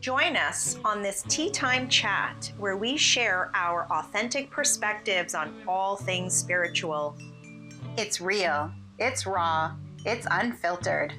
Join us on this tea time chat where we share our authentic perspectives on all things spiritual. It's real, it's raw, it's unfiltered.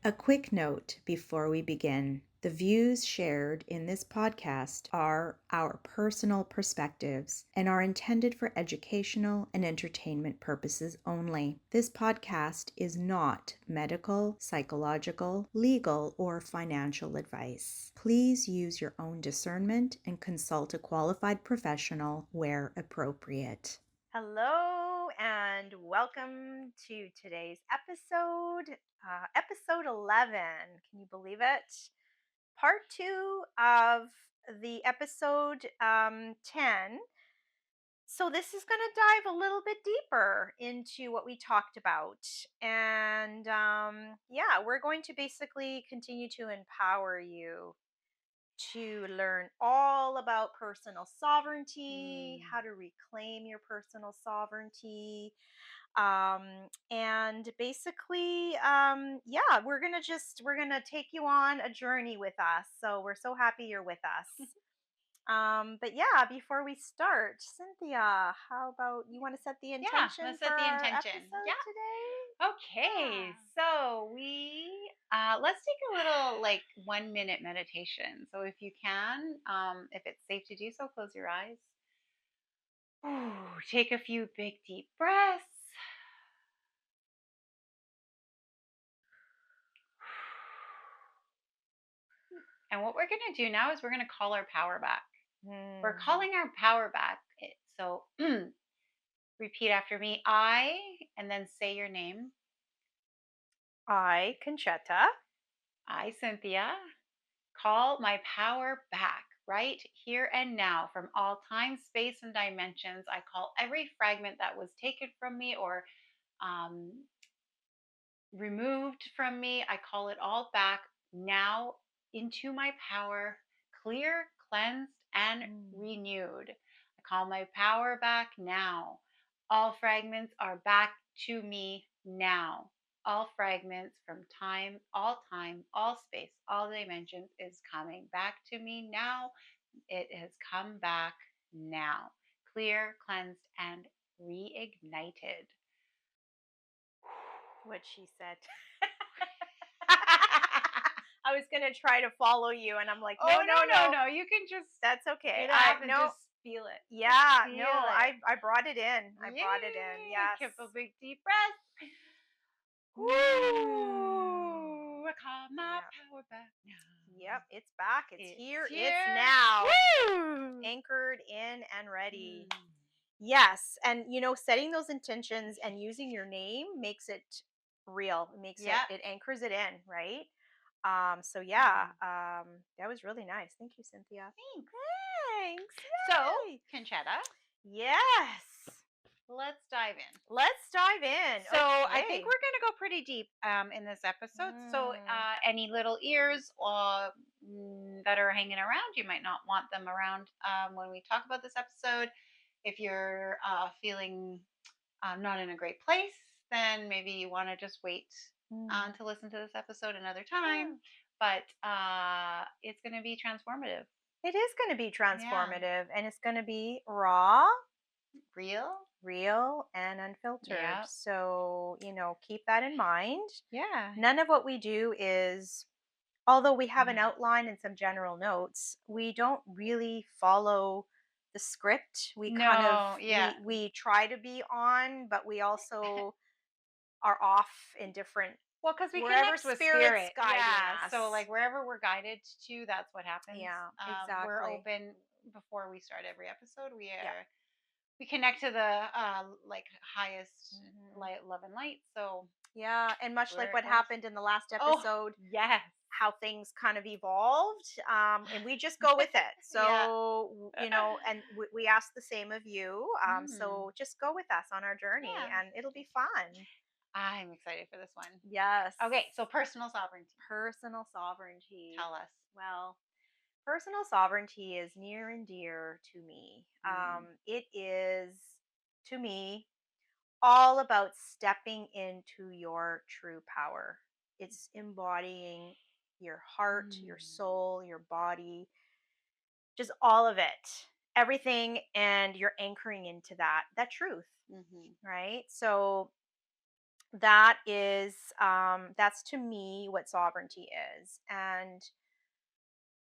A quick note before we begin. The views shared in this podcast are our personal perspectives and are intended for educational and entertainment purposes only. This podcast is not medical, psychological, legal, or financial advice. Please use your own discernment and consult a qualified professional where appropriate. Hello and welcome to today's episode, episode 11. Can you believe it? Part 2 of the episode 10. So this is going to dive a little bit deeper into what we talked about. And we're going to basically continue to empower you to learn all about personal sovereignty, how to reclaim your personal sovereignty. And basically, we're gonna take you on a journey with us. So we're so happy you're with us. Before we start, Cynthia, how about you want to set the intention let's for set the our intention. episode Yeah. today? Okay, Yeah. so let's take a little 1 minute meditation. So if you can, if it's safe to do so, close your eyes. Ooh, take a few big deep breaths. And what we're going to do now is we're going to call our power back. We're calling our power back. So repeat after me. And then say your name. I, Concetta. I, Cynthia, call my power back right here and now from all time, space, and dimensions. I call every fragment that was taken from me or removed from me. I call it all back now into my power, clear, cleansed, and renewed. I call my power back now. All fragments are back to me now. All fragments from time, all space, all dimensions is coming back to me now. It has come back now. Clear, cleansed, and reignited. What she said. I was gonna try to follow you, and I'm like, no. You can just. That's okay. Just feel it. Yeah, Feel no, it. I brought it in. I brought it in. Yes. Give a big deep breath. Woo! I call my power back now. Yep, it's back. It's here. here. It's now. Woo! Anchored in and ready. Yes, and setting those intentions and using your name makes it real. It makes it anchors it in, right? That was really nice. Thank you, Cynthia. Thanks. So, Yay. Concetta, Yes. let's dive in. So I think we're going to go pretty deep in this episode. So any little ears that are hanging around, you might not want them around when we talk about this episode. If you're feeling not in a great place, then maybe you want to just wait to listen to this episode another time. But it's going to be transformative. It is going to be transformative, and it's going to be raw, real, and unfiltered. Yep. So, keep that in mind. Yeah. None of what we do is, although we have an outline and some general notes, we don't really follow the script. We we try to be on, but we also are off in different. Well, because we wherever connect with spirit's spirit. guiding us. So wherever we're guided to, that's what happens. Yeah, exactly. We're open before we start every episode. We connect to the highest light, love, and light. So and much like what happened in the last episode. Yes. How things kind of evolved, and we just go with it. So and we ask the same of you. So just go with us on our journey, and it'll be fun. I'm excited for this one. Yes. Okay, so personal sovereignty. Personal sovereignty. Tell us. Well, personal sovereignty is near and dear to me. It is, to me, all about stepping into your true power. It's embodying your heart, your soul, your body, just all of it, everything, and you're anchoring into that truth, Mm-hmm. right? So that is that's to me what sovereignty is. And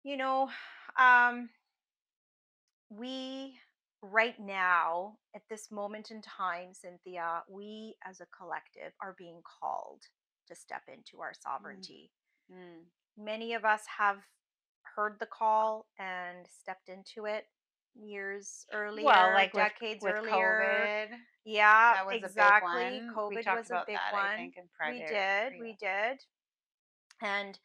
you know, um we right now at this moment in time, Cynthia, we as a collective are being called to step into our sovereignty. Mm. Many of us have heard the call and stepped into it years Well, earlier, like decades with earlier. COVID, Yeah, that was a big exactly. one. We COVID talked was a about big that, I one. think, in We private. did, Yeah. we did. And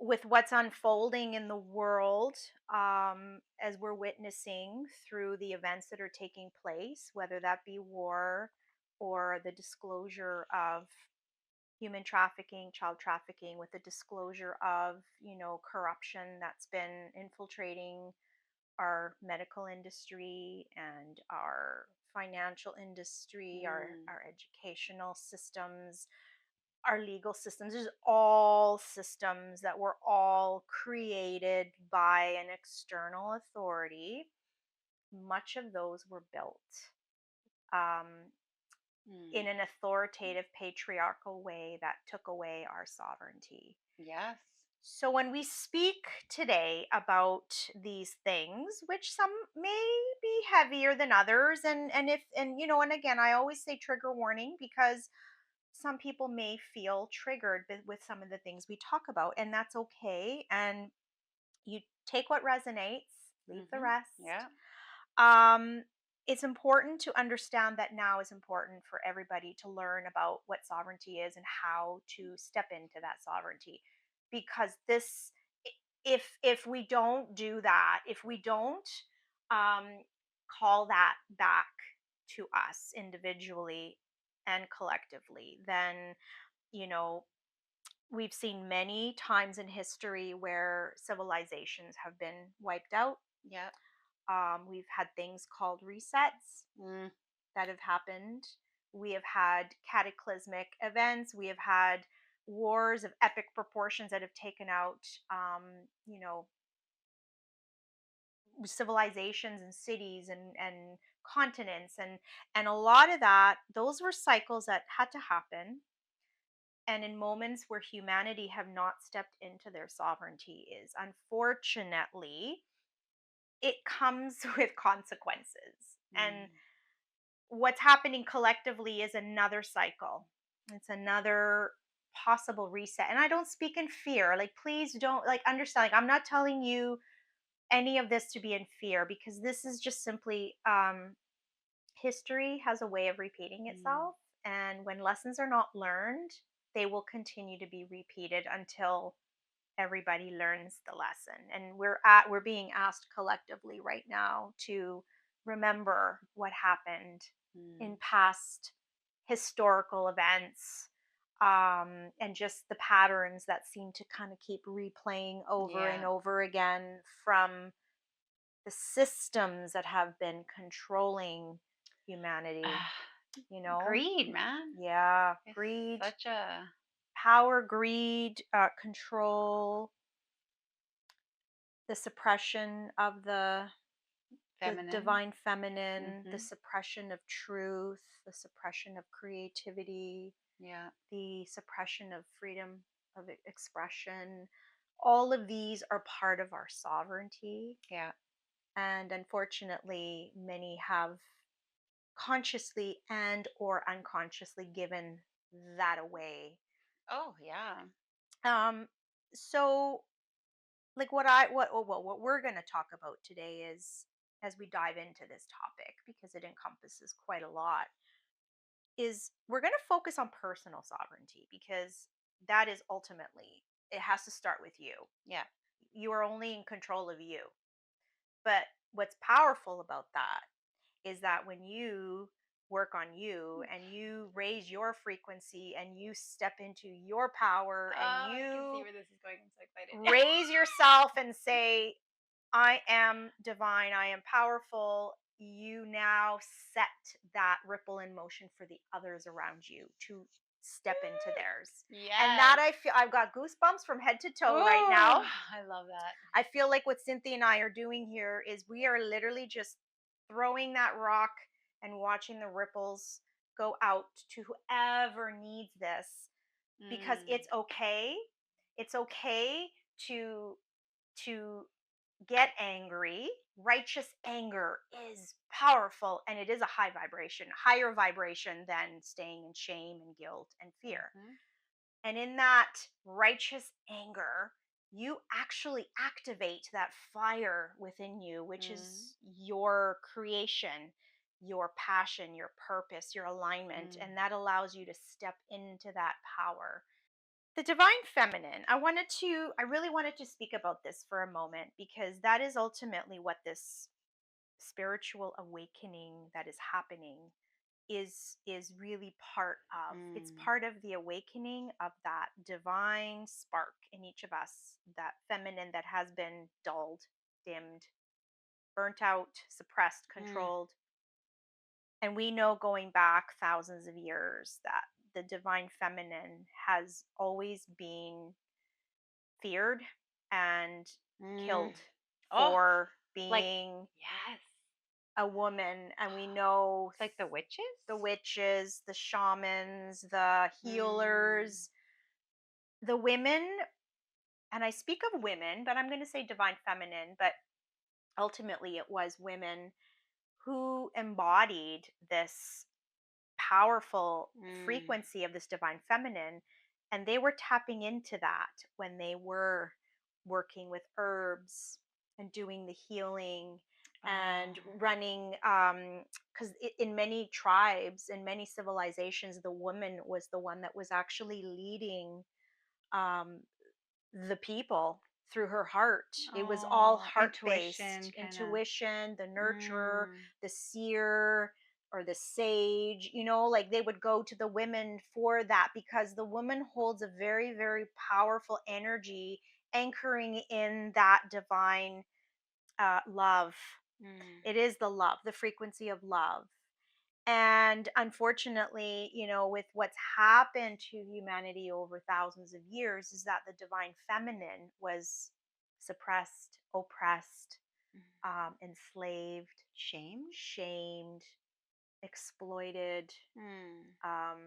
with what's unfolding in the world, as we're witnessing through the events that are taking place, whether that be war or the disclosure of human trafficking, child trafficking, with the disclosure of, corruption that's been infiltrating our medical industry and our financial industry, Mm. our educational systems, our legal systems. There's all systems that were all created by an external authority. Much of those were built um, in Mm. an authoritative, patriarchal way that took away our sovereignty. Yes. So, when we speak today about these things, which some may be heavier than others, and again, I always say trigger warning because some people may feel triggered with some of the things we talk about, and that's okay. And you take what resonates, leave the Mm-hmm. rest. Yeah. um it's important to understand that now is important for everybody to learn about what sovereignty is and how to step into that sovereignty, because this if we don't do that, if we don't um call that back to us individually and collectively, then you know we've seen many times in history where civilizations have been wiped out. Yeah. We've had things called resets Mm. that have happened. We have had cataclysmic events. We have had wars of epic proportions that have taken out, you know, civilizations and cities and continents, and a lot of that. Those were cycles that had to happen. And in moments where humanity have not stepped into their sovereignty, is unfortunately it comes with consequences. And Mm. what's happening collectively is another cycle. It's another possible reset. And I don't speak in fear. Like, please don't, like, understand. Like, I'm not telling you any of this to be in fear, because this is just simply history has a way of repeating Mm. itself. And when lessons are not learned, they will continue to be repeated until everybody learns the lesson. And we're being asked collectively right now to remember what happened in Mm. past historical events, and just the patterns that seem to kind of keep replaying over and Yeah. over again from the systems that have been controlling humanity. Ah, you know greed, man. yeah, It's greed, such a power, greed, control, the suppression of the feminine. divine feminine, the Mm-hmm. suppression of truth, the suppression of creativity, Yeah. the suppression of freedom of expression. All of these are part of our sovereignty. Yeah. And unfortunately, many have consciously and or unconsciously given that away. Oh, yeah. Um, so like what we're going to talk about today is, as we dive into this topic, because it encompasses quite a lot, is we're going to focus on personal sovereignty, because that is ultimately, it has to start with you. Yeah. You are only in control of you. But what's powerful about that is that when you work on you and you raise your frequency and you step into your power Oh, and I can see you where this is going. I'm so excited. raise yourself and say, I am divine, I am powerful, you now set that ripple in motion for the others around you to step into theirs. And that Yes. I feel I've got goosebumps from head to toe right Oh, now. I love that. I feel like what Cynthia and I are doing here is we are literally just throwing that rock and watching the ripples go out to whoever needs this, because Mm, it's okay. It's okay to to get angry. Righteous anger is powerful, and it is a high vibration, higher vibration than staying in shame and guilt and fear. mhm, And in that righteous anger, you actually activate that fire within you, which mm, is your creation, your passion, your purpose, your alignment. mm, And that allows you to step into that power. The divine feminine, I really wanted to speak about this for a moment, because that is ultimately what this spiritual awakening that is happening is really part of. It's mm, part of the awakening of that divine spark in each of us, that feminine that has been dulled, dimmed, burnt out, suppressed, mm, controlled. And we know, going back thousands of years, that the divine feminine has always been feared and mm. killed Oh, for like, being yes. a woman. And we know Like the witches? the witches, the shamans, the Mm, healers, the women, and I speak of women, but I'm going to say divine feminine, but ultimately it was women who embodied this powerful mm, frequency of this divine feminine. And they were tapping into that when they were working with herbs and doing the healing and oh, running, because in many tribes, in many civilizations, the woman was the one that was actually leading um, the people through her heart. It was all oh, heart intuition based, kind of. intuition, the nurturer, Mm, the seer, or the sage. Like they would go to the women for that, because the woman holds a very, very powerful energy, anchoring in that divine love. mm, It is the love, the frequency of love. And unfortunately, with what's happened to humanity over thousands of years, is that the divine feminine was suppressed, oppressed, mm. enslaved, Shame? shamed, exploited. Mm, Um,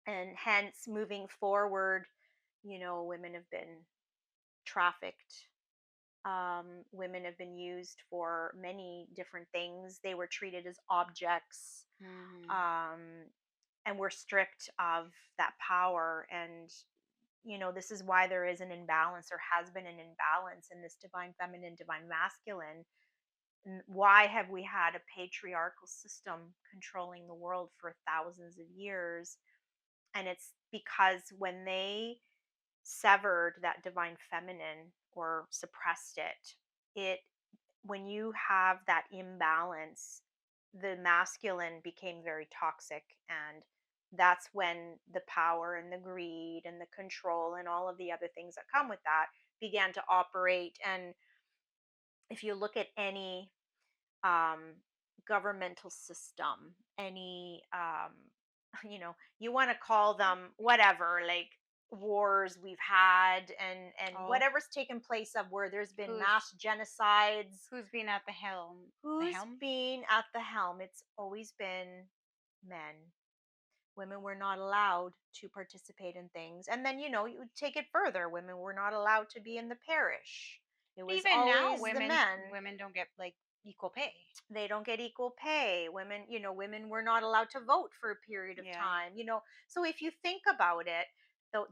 and hence, moving forward, women have been trafficked. Women have been used for many different things. They were treated as objects, mm, um, and were stripped of that power. And this is why there is an imbalance, or has been an imbalance, in this divine feminine, divine masculine. Why have we had a patriarchal system controlling the world for thousands of years? And it's because when they severed that divine feminine or suppressed it when you have that imbalance, the masculine became very toxic. And that's when the power and the greed and the control and all of the other things that come with that began to operate. And if you look at any um, governmental system, any, you want to call them whatever, like wars we've had, and oh, whatever's taken place of where there's been who's mass genocides. who's been at the helm? The Who's helm? been at the helm? It's always been men. Women were not allowed to participate in things. And then, you would take it further. Women were not allowed to be in the parish. It But was even now, always the women men. women don't get like equal pay. They don't get equal pay. Women were not allowed to vote for a period of Yeah. time. So if you think about it,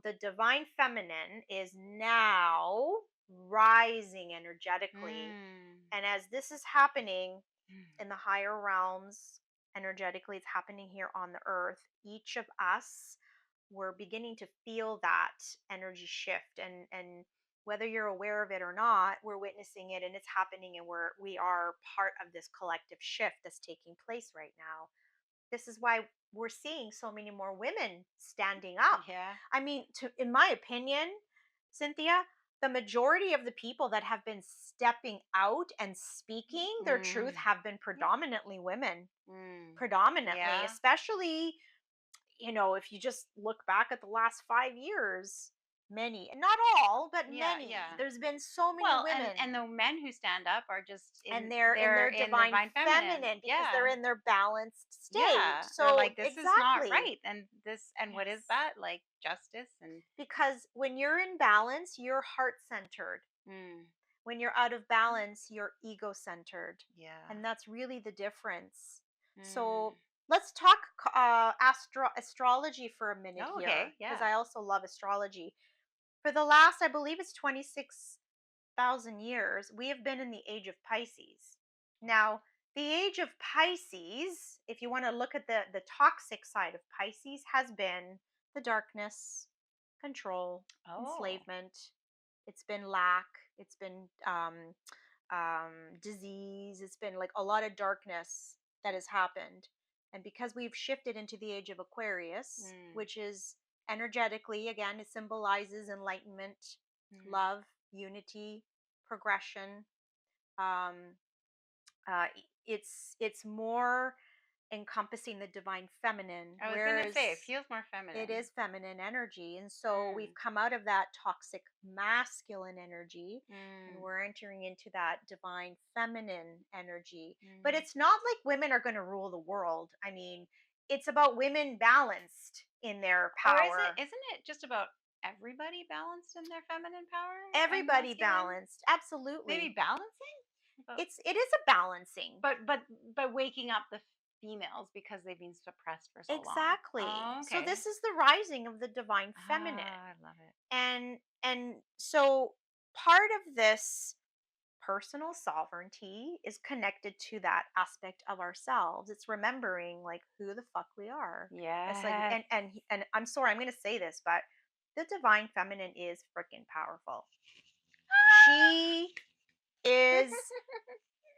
the divine feminine is now rising energetically. Mm, And as this is happening mm, in the higher realms, energetically, it's happening here on the earth. Each of us, we're beginning to feel that energy shift. And whether you're aware of it or not, we're witnessing it, and it's happening, and we are part of this collective shift that's taking place right now. This is why we're seeing so many more women standing up. yeah. I mean, in my opinion, Cynthia, the majority of the people that have been stepping out and speaking their truth Mm, have been yeah. predominantly women. Mm, Predominantly, yeah. especially if you just look back at the last 5 years, many, not all, but Yeah, many, yeah. there's been so many Well, and women, the men who stand up are just and in they're in they're their in the divine divine feminine. feminine because they're Yeah. in their balanced state. Yeah. They're So like, this is not exactly. right. And this and what is Yes. that? Like justice and Because when you're in balance, you're heart centered. mm, When you're out of balance, you're ego centered. yeah. And that's really the difference. Mm. So let's talk astrology for a minute Oh, here, okay. because Yeah. I also love astrology. For the last, I believe it's 26,000 years, we have been in the age of Pisces. Now, the age of Pisces, if you want to look at the toxic side of Pisces, has been the darkness, control, Oh. enslavement. It's been lack. It's been disease. It's been like a lot of darkness that has happened. And because we've shifted into the age of Aquarius, Mm. which is energetically, again, it symbolizes enlightenment, Mm. love, unity, progression. Um, it's more encompassing the divine feminine, I was gonna whereas say it feels more it feminine. is feminine energy. And so we've Mm. come out of that toxic masculine energy and Mm. we're entering into that divine feminine energy. But Mm. it's not like women are going to rule the world. I mean, it's about women balanced in their Or power. isn't it just about everybody balanced in their feminine power and Everybody masculine? balanced. Maybe Absolutely. balancing? But It is a balancing. but waking up the females because they've been suppressed for so long. Exactly. Oh, So okay. this is the rising of the divine Ah, feminine. I love it. And so part of this personal sovereignty is connected to that aspect of ourselves. It's remembering like who the fuck we are. It's like Yes. and I'm sorry, I'm going to say this, but the divine feminine is freaking powerful. She is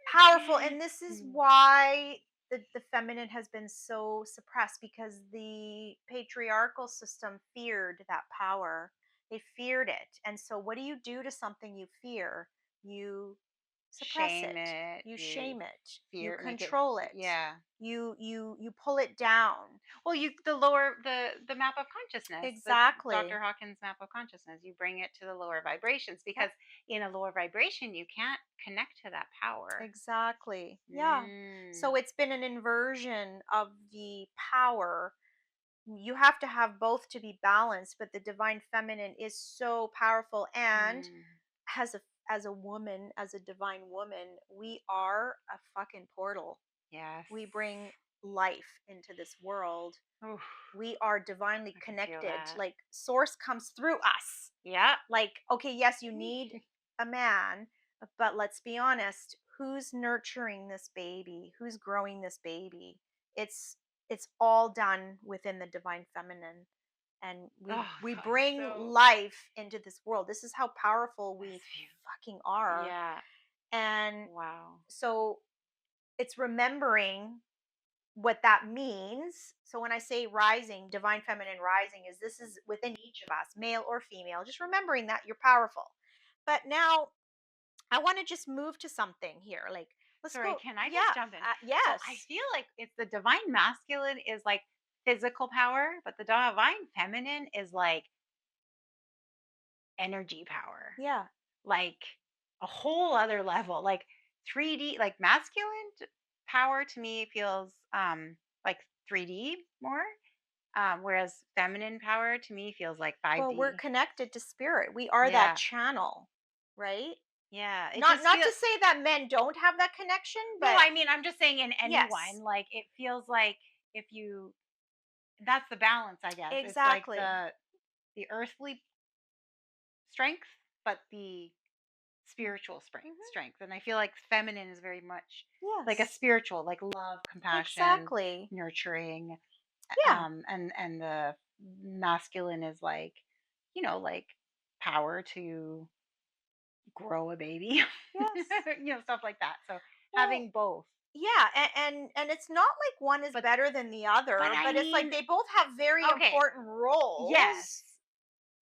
powerful, and this is Mm. why the feminine has been so suppressed, because the patriarchal system feared that power. They feared it, and so what do you do to something you fear? You suppress Shame it, it. you You shame it, you fear, make it. control it, Yeah. you pull it down. Well, the lower the map of consciousness, the Dr. Exactly. Hawkins map of consciousness, you bring it to the lower vibrations Yep. because in a lower vibration you can't connect to that power. Exactly. Yeah. Mm. So it's been an inversion of the power. You have to have both to be balanced, but the divine feminine is so powerful. And Mm. as a woman, as a divine woman, we are a fucking portal. Yes. We bring life into this world. Oof, We are divinely I can feel connected. that. Like source comes through us. Yeah. Like, okay, yes, you need a man, but let's be honest, who's nurturing this baby? Who's growing this baby? it's it's all done within the divine feminine, and we Oh we God, bring so life into this world. This is how powerful this we view. fucking are. Yeah. And Wow. so it's remembering what that means. So when I say rising, divine feminine rising, is this is within each of us, male or female, just remembering that you're powerful. But now I want to just move to something here. Like, let's Sorry, go. can I just Yeah. jump in? So I Yes. feel like it's the divine masculine is like physical power, but the divine feminine is like energy power. Yeah. Like a whole other level. Like 3D, like masculine power to me feels like 3D more. Whereas feminine power to me feels like Well, we're 5D. connected to spirit. We are that Yeah. channel, right? Yeah. It Not just not feels to say that men don't have that connection, no, but I mean I'm just saying in yes. anyone, like it feels like if you that's the balance, I guess. It's like Exactly. the earthly strength, but the spiritual Hmm. strength. And I feel like feminine is very much like a Yes. spiritual, like love, compassion, Exactly. nurturing, Yeah. and the masculine is like, like power to grow a baby, Yes. stuff like that. So Well, having both, yeah, and it's not like one is but better than the but other, I but it's like mean, they both have very okay, important yes. roles.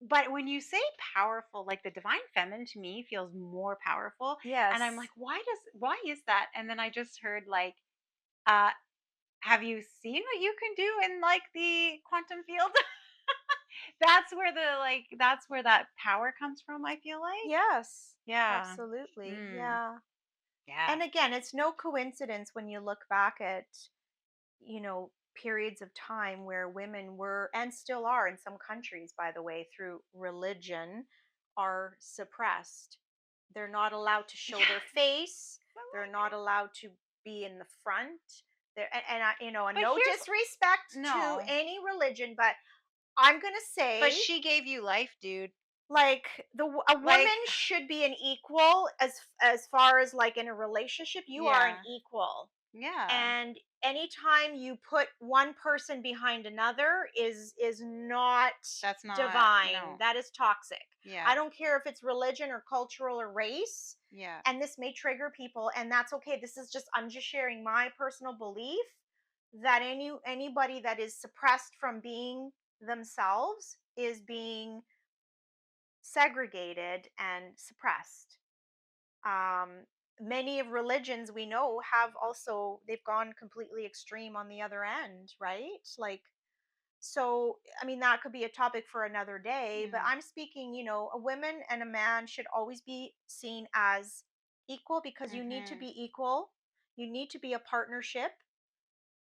But when you say powerful, like the divine feminine to me feels more powerful. And I'm like, Yes. why is that? And then I just heard like uh have you seen what you can do in like the quantum field? That's where that power comes from, I feel like. Yes, Yeah. absolutely. Mm. Yeah. Yeah. And again, it's no coincidence when you look back at, periods of time where women were, and still are in some countries, by the way, through religion, are suppressed. They're not allowed to show their Yeah. face. I They're like not it. allowed to be in the front. And I, and But no here's disrespect to no. any religion, but I'm going to But say, she gave you life, dude. like, a woman Like, should be an equal, as far as like in a relationship, you are an yeah. equal. Yeah. And anytime you put one person behind another is not That's not divine. no. That is toxic. Yeah. I don't care if it's religion or cultural or race, Yeah. and this may trigger people, and that's okay. This is just, I'm just sharing my personal belief that anybody that is suppressed from being themselves is being segregated and suppressed. um Many of religions we know have also, they've gone completely extreme on the other end, right? Like, so I mean, that could be a topic for another day, but Mm. I'm speaking, a woman and a man should always be seen as equal, because you need to Mhm. be equal. You need to be a partnership,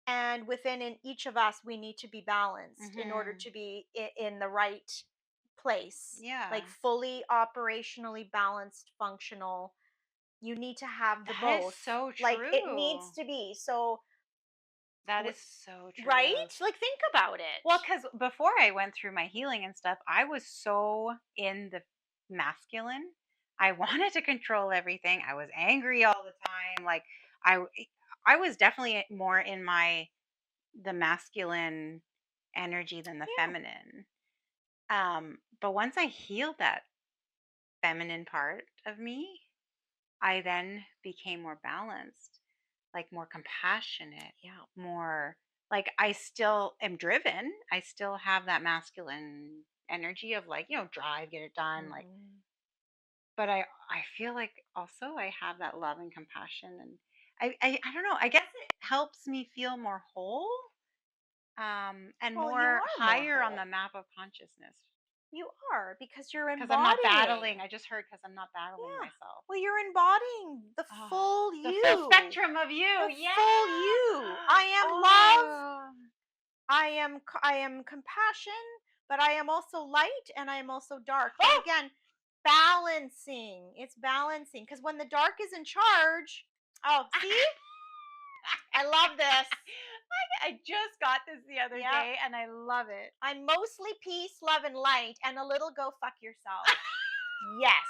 and within in each of us we need to be balanced in order Mhm. to be in the right place, Yeah. like fully operationally balanced, functional. You need to have the That is both. so Like, it needs true. to be. So, That is w- so right? true. Like, think about Well, it. because before I went through my healing and stuff, I was so in the masculine. I wanted to control everything. I was angry all the time. Like I, I was definitely more in the masculine energy than the Yeah. feminine. But once I healed that feminine part of me, I then became more balanced, like more compassionate, Yeah. more like I still am driven. I still have that masculine energy of like, drive, get it done. Like, Hmm. but I feel like also I have that love and compassion and I don't know. I guess it helps me feel more whole, and Well, you more are more higher on the whole. map of consciousness You are, because you're because I'm not embodying. battling. I just heard because I'm not battling Yeah. myself. Well, you're embodying the Oh, full the full you. spectrum of you. The Yeah. full you. I am love. Oh. I am compassion, but I am also light and I am also dark. But Oh! again, balancing. It's balancing, because when the dark is in charge, oh, see? I love this. I just got this the other Yep. day and I love it. I'm mostly peace, love, and light, and a little go fuck yourself. Yes.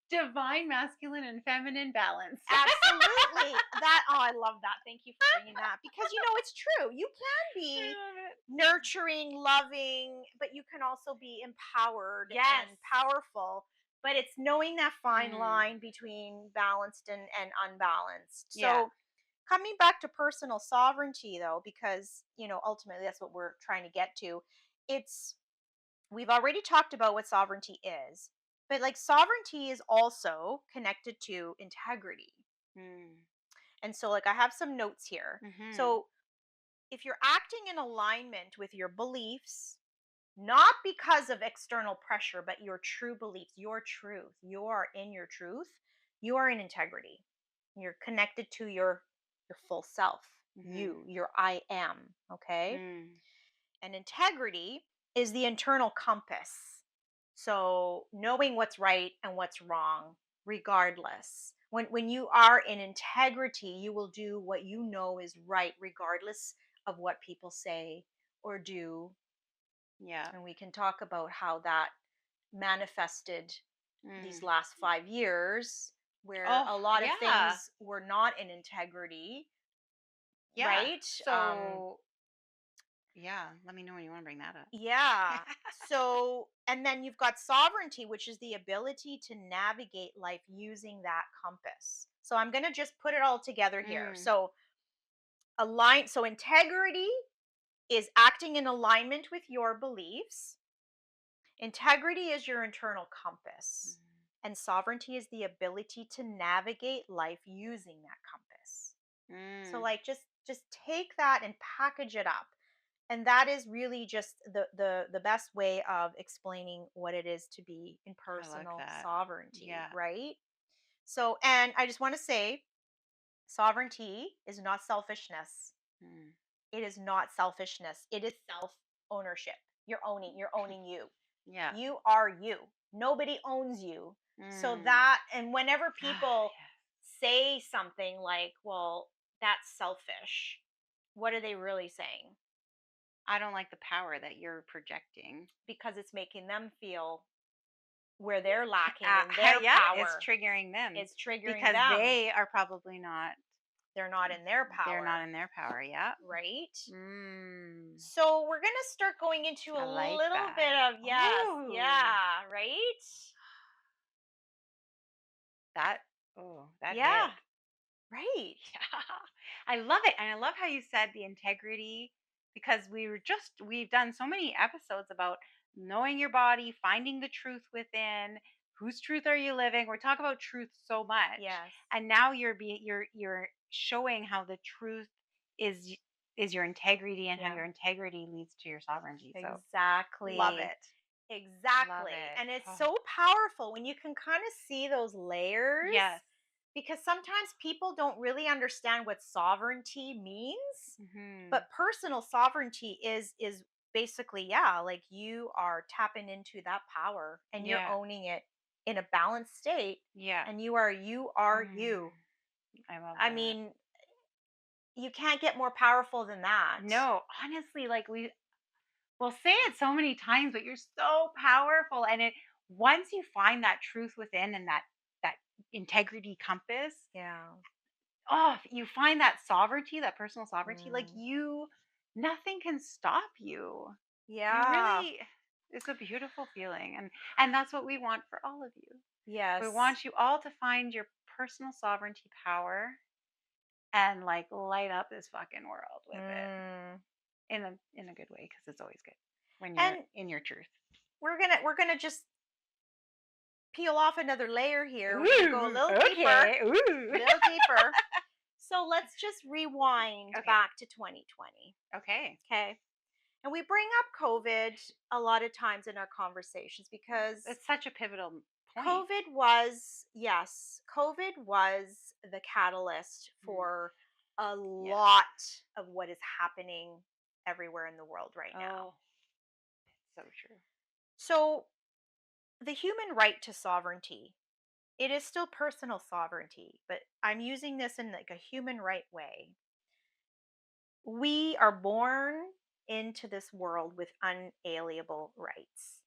Divine masculine and feminine balance. Absolutely. That, oh, I love that. Thank you for bringing that, because it's true. You can I be love it. nurturing, loving, but you can also be empowered Yes. and powerful. But it's knowing that fine Mm. line between balanced and unbalanced. Yeah. So, coming back to personal sovereignty, though, because, ultimately that's what we're trying to get to. It's, we've already talked about what sovereignty is, but like, sovereignty is also connected to integrity. Mm. And so, like, I have some notes here. Mm-hmm. So, if you're acting in alignment with your beliefs, not because of external pressure, but your true beliefs, your truth, you are in your truth, you are in integrity. You're connected to your full self, Mm-hmm. your I am, okay? Mm. And integrity is the internal compass. So, knowing what's right and what's wrong, regardless. When you are in integrity, you will do what you know is right, regardless of what people say or do. Yeah. And we can talk about how that manifested these Mm. last 5 years, where Oh, a lot of yeah. things were not in integrity, Yeah. right? So, yeah, let me know when you want to bring that up. Yeah. So, and then you've got sovereignty, which is the ability to navigate life using that compass. So, I'm going to just put it all together here. Mm. So, so integrity is acting in alignment with your beliefs. Integrity is your internal compass. And sovereignty is the ability to navigate life using that compass. So, Mm. like, just Just take that and package it up. And that is really just the best way of explaining what it is to be in I like personal that. sovereignty, Yeah. right? So, and I just want to say, sovereignty is not selfishness. Mm. It is not selfishness. It is self ownership. You're owning you. Yeah. You are you. Nobody owns you. So Mm. that, and whenever Ah, people yes. say something like, well, that's selfish, what are they really saying? I don't like the power that you're projecting. Because it's making them feel where they're lacking in their Yeah, it's power. triggering them It's triggering because them. they are probably not. They're not in their They're not power, in their power. Yeah. right? Mm. So we're going to start going into a I like little that. bit of, yes, Oh, yeah, right? that. Oh, that hit. Yeah, right. Yeah. I love it. And I love how you said the integrity because we've done so many episodes about knowing your body, finding the truth within, whose truth are you living? We're talking about truth so much. Yes. And now you're showing how the truth is is your integrity and how Yeah, your integrity leads to your sovereignty. So love exactly. it. Love Exactly. it. And it's Oh, so powerful when you can kind of see those layers, yes. because sometimes people don't really understand what sovereignty means. Hmm. But personal sovereignty is basically, yeah, like you are tapping into that power and you're Yeah. owning it in a balanced state, Yeah. and you are Mm, you. I love I that. mean, you can't get more powerful than that. No, honestly, like we'll say it so many times, but you're so powerful. And it once you find that truth within and that integrity compass, Yeah. oh, you find that sovereignty, that personal sovereignty, like Mm. nothing can stop you. You Yeah. really it's a beautiful feeling. And that's what we want for all of you. We Yes. want you all to find your personal sovereignty power and like light up this fucking world with it Mm. in a good way because it's always good when you're And in your truth. we're gonna just peel off another layer here. We're gonna go a Ooh, little deeper, okay. Ooh. little deeper. So let's just rewind Okay. back to 2020. Okay. Okay. And we bring up COVID a lot of times in our conversations because It's such a pivotal point. COVID was, yes, COVID was the catalyst Mm, for a yes. lot of what is happening everywhere in the world right now. Oh, so true. So, the human right to sovereignty, it is still personal sovereignty, but I'm using this in like a human right way. We are born into this world with unalienable rights.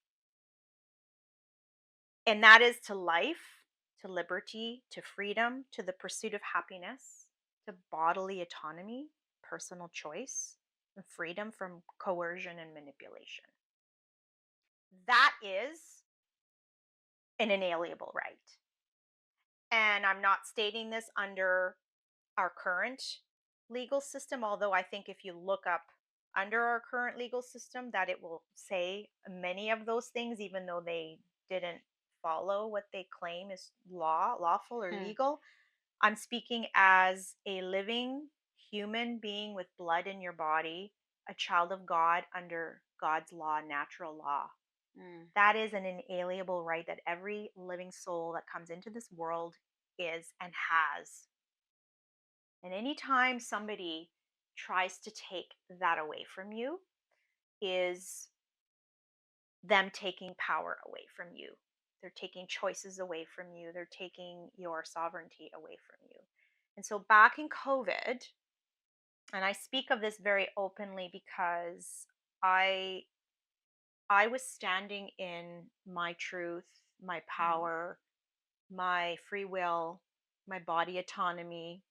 And that is to life, to liberty, to freedom, to the pursuit of happiness, to bodily autonomy, personal choice, and freedom from coercion and manipulation. That is an inalienable right. And I'm not stating this under our current legal system, although I think if you look up under our current legal system, that it will say many of those things, even though they didn't follow what they claim is lawful, or Hmm. legal. I'm speaking as a living human being with blood in your body, a child of God under God's law, natural law. Mm, That is an inalienable right that every living soul that comes into this world is and has. And anytime somebody tries to take that away from you, is them taking power away from you. They're taking choices away from you. They're taking your sovereignty away from you. And so back in COVID, and I speak of this very openly because I I was standing in my truth, my mm, power, my free will, my body autonomy,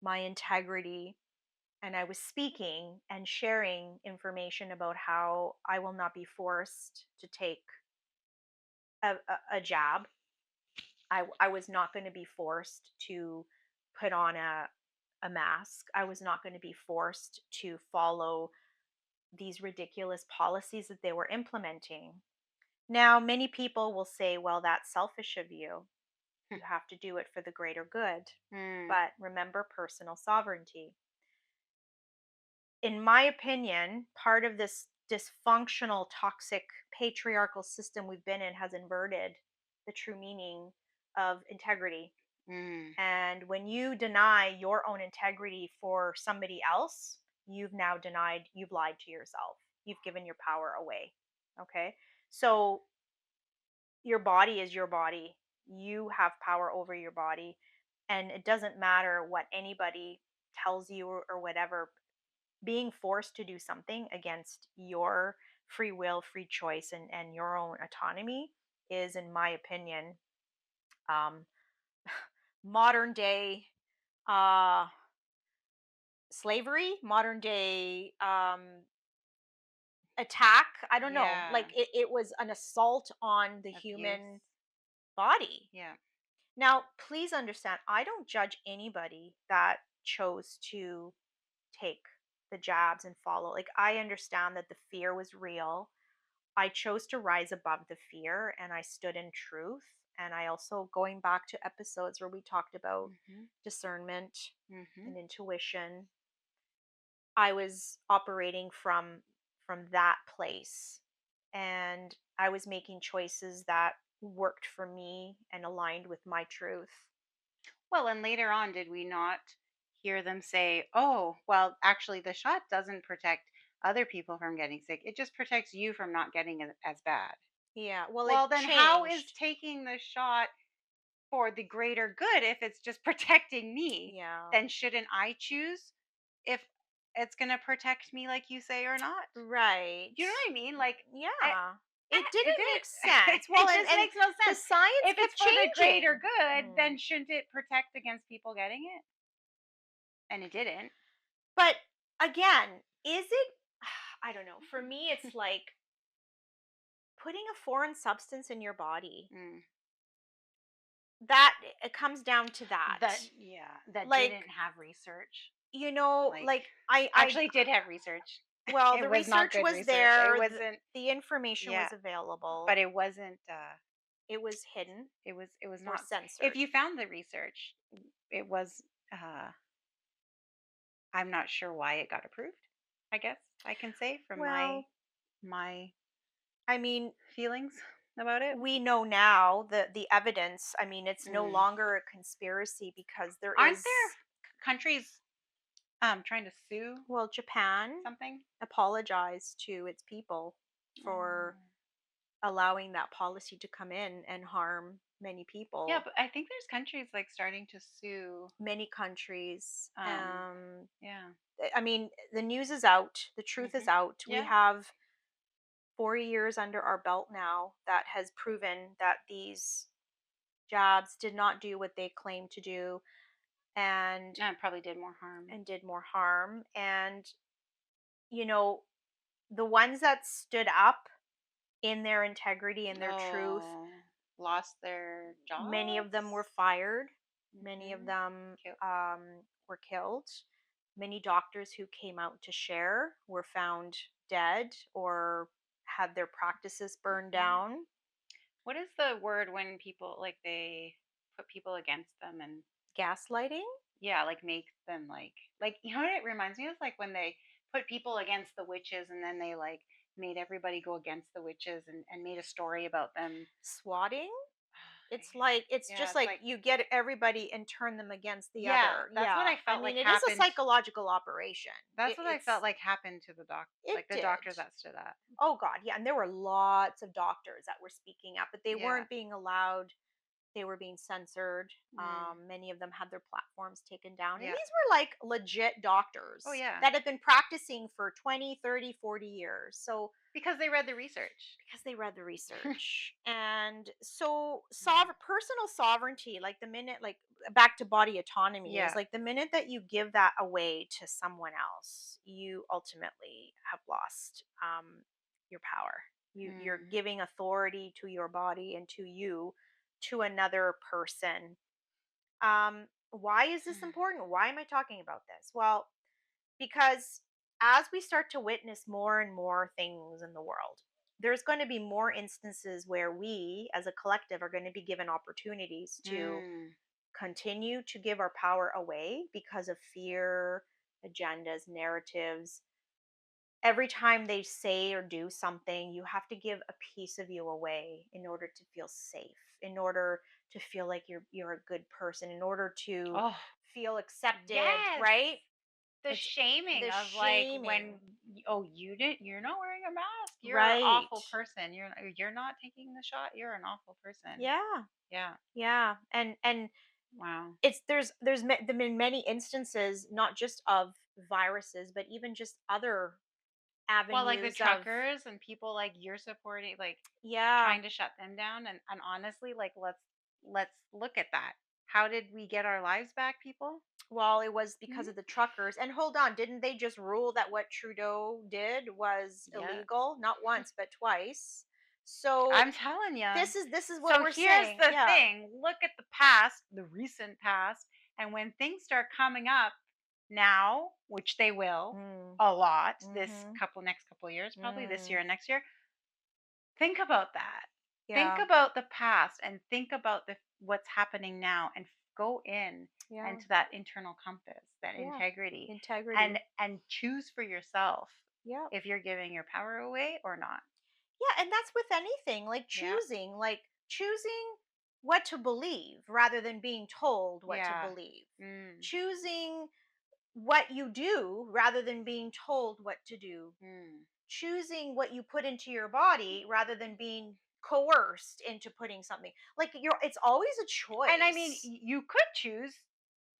my integrity, and I was speaking and sharing information about how I will not be forced to take a jab. I was not going to be forced to put on a mask. I was not going to be forced to follow these ridiculous policies that they were implementing. Now, many people will say, well, that's selfish of you. You have to do it for the greater good. mm, But remember personal sovereignty. in my opinion, part of this dysfunctional, toxic, patriarchal system we've been in has inverted the true meaning of integrity. Mm. And when you deny your own integrity for somebody else, you've lied to yourself. You've given your power away. Okay. So your body is your body. You have power over your body. And it doesn't matter what anybody tells you or whatever, being forced to do something against your free will, free choice, and your own autonomy is, in my opinion, um, modern day uh, slavery, modern day attack. I don't know. Like Yeah. it was an assault on the Abuse. human body. Yeah. Now, please understand, I don't judge anybody that chose to take the jabs and follow. Like, I understand that the fear was real. I chose to rise above the fear and I stood in truth. And I also, going back to episodes where we talked about Mhm. discernment Mhm. and intuition, I was operating from that place. And I was making choices that worked for me and aligned with my truth. Well, and later on, did we not hear them say, "Oh, well, actually, the shot doesn't protect other people from getting sick. It just protects you from not getting it as bad." Yeah, well, it Well, then how is changed. taking the shot for the greater good if it's just protecting me? Yeah. Then shouldn't I choose if it's going to protect me like you say or not? Right. Do you know what I mean? Like, I, Yeah. It it didn't make did. sense. Well, It and just and makes no the sense. science If is it's for the greater changing. good, Mm. then shouldn't it protect against people getting it? And it didn't. But again, is it I don't know. For me it's like putting a foreign substance in your body. Mm. That it comes down to That, that. yeah, that Like, didn't have research. Like, like I actually did have research. well, It the was not research good was research. It there, wasn't. the information Yeah, was available. but it wasn't. It was hidden It was or not. If censored. you found the research, it was. Uh, I'm not sure why it got approved. I guess I can say from my Well, my I mean, feelings about it. we know now the evidence. I mean, it's no Mm. longer a conspiracy because there Aren't there is, countries trying to sue well, Japan something? apologized to its people for Oh. allowing that policy to come in and harm many Yeah, people. but I think there's countries like starting to sue. Many countries. Yeah. I mean, the news is out, the truth is Mhm. out. We Yeah. have 4 years under our belt now that has proven that these jobs did not do what they claimed to do, and No, it probably did more harm. did more harm. And you know, the ones that stood up in their integrity and their truth, Oh, lost their many of them were jobs. fired, many of Mhm. them Cute. were killed. Many doctors who came out to share were found dead or had their practices burned Mhm. down. What is the word when people like they put people against them and Gaslighting. yeah, like make them like you know what it reminds me of like when they put people against the witches and then they like made everybody go against the witches and made a story about them. Swatting. I It's guess. like, it's Yeah, just it's like like you get everybody and turn them against the yeah, other. that's what Yeah, I I felt mean, like it is a happened. psychological operation. That's what I felt It's like happened to it like the did. doctors that stood up. Oh god, yeah, and there were lots of doctors that were speaking up, but they Yeah. weren't being allowed. They were being censored. Mm, Many of them had their platforms taken down, and yeah. these were like legit Oh doctors yeah. that had been practicing for 20, 30, 40 years. So Because they read the research. because they read the research. And so Mm. personal sovereignty, like the minute, like back to body autonomy, is Yeah. like the minute that you give that away to someone else, you ultimately have lost your power. You're Mm. giving authority to your body and to you to another person. Why is this important? Why am I talking about this? Well, because as we start to witness more and more things in the world, there's going to be more instances where we as a collective are going to be given opportunities to Mm. continue to give our power away because of fear, agendas, narratives. every time they say or do something, you have to give a piece of you away in order to feel safe, in order to feel like you're a good person, in order to Oh, feel accepted, yes. right? The It's shaming the of like shaming, when oh you're not wearing a mask. You're an right? awful person. You're not taking the shot. You're an awful person. Yeah, Yeah. yeah, and Wow. it's there's been many instances, not just of viruses, but even just other Well, like the avenues of, truckers and people like you're supporting, like yeah. trying to shut them down. And honestly, like let's look at that. How did we get our lives back, people? Well, it was because Hmm? of the truckers. And hold on, didn't they just rule that what Trudeau did was Yeah. illegal? Not once, but twice. So I'm telling you. this is what So we're here's saying. the Yeah. thing. Look at the past, the recent past, and when things start coming up now, which they will Mm, a lot this mhm. next couple years, probably this year Mm, and next year, think about that. Think yeah. about the past and think about the what's happening now and go in Yeah. and to that internal compass, that Yeah. integrity, Integrity. and choose for yourself Yeah. if you're giving your power away or not. Yeah, and that's with anything, Yeah. like choosing what to believe rather than being told what to Yeah. believe. Mm. Choosing what you do rather than being told what to do. Mm. Choosing what you put into your body rather than being coerced into putting something. Like it's always a And I mean, choice. you could choose,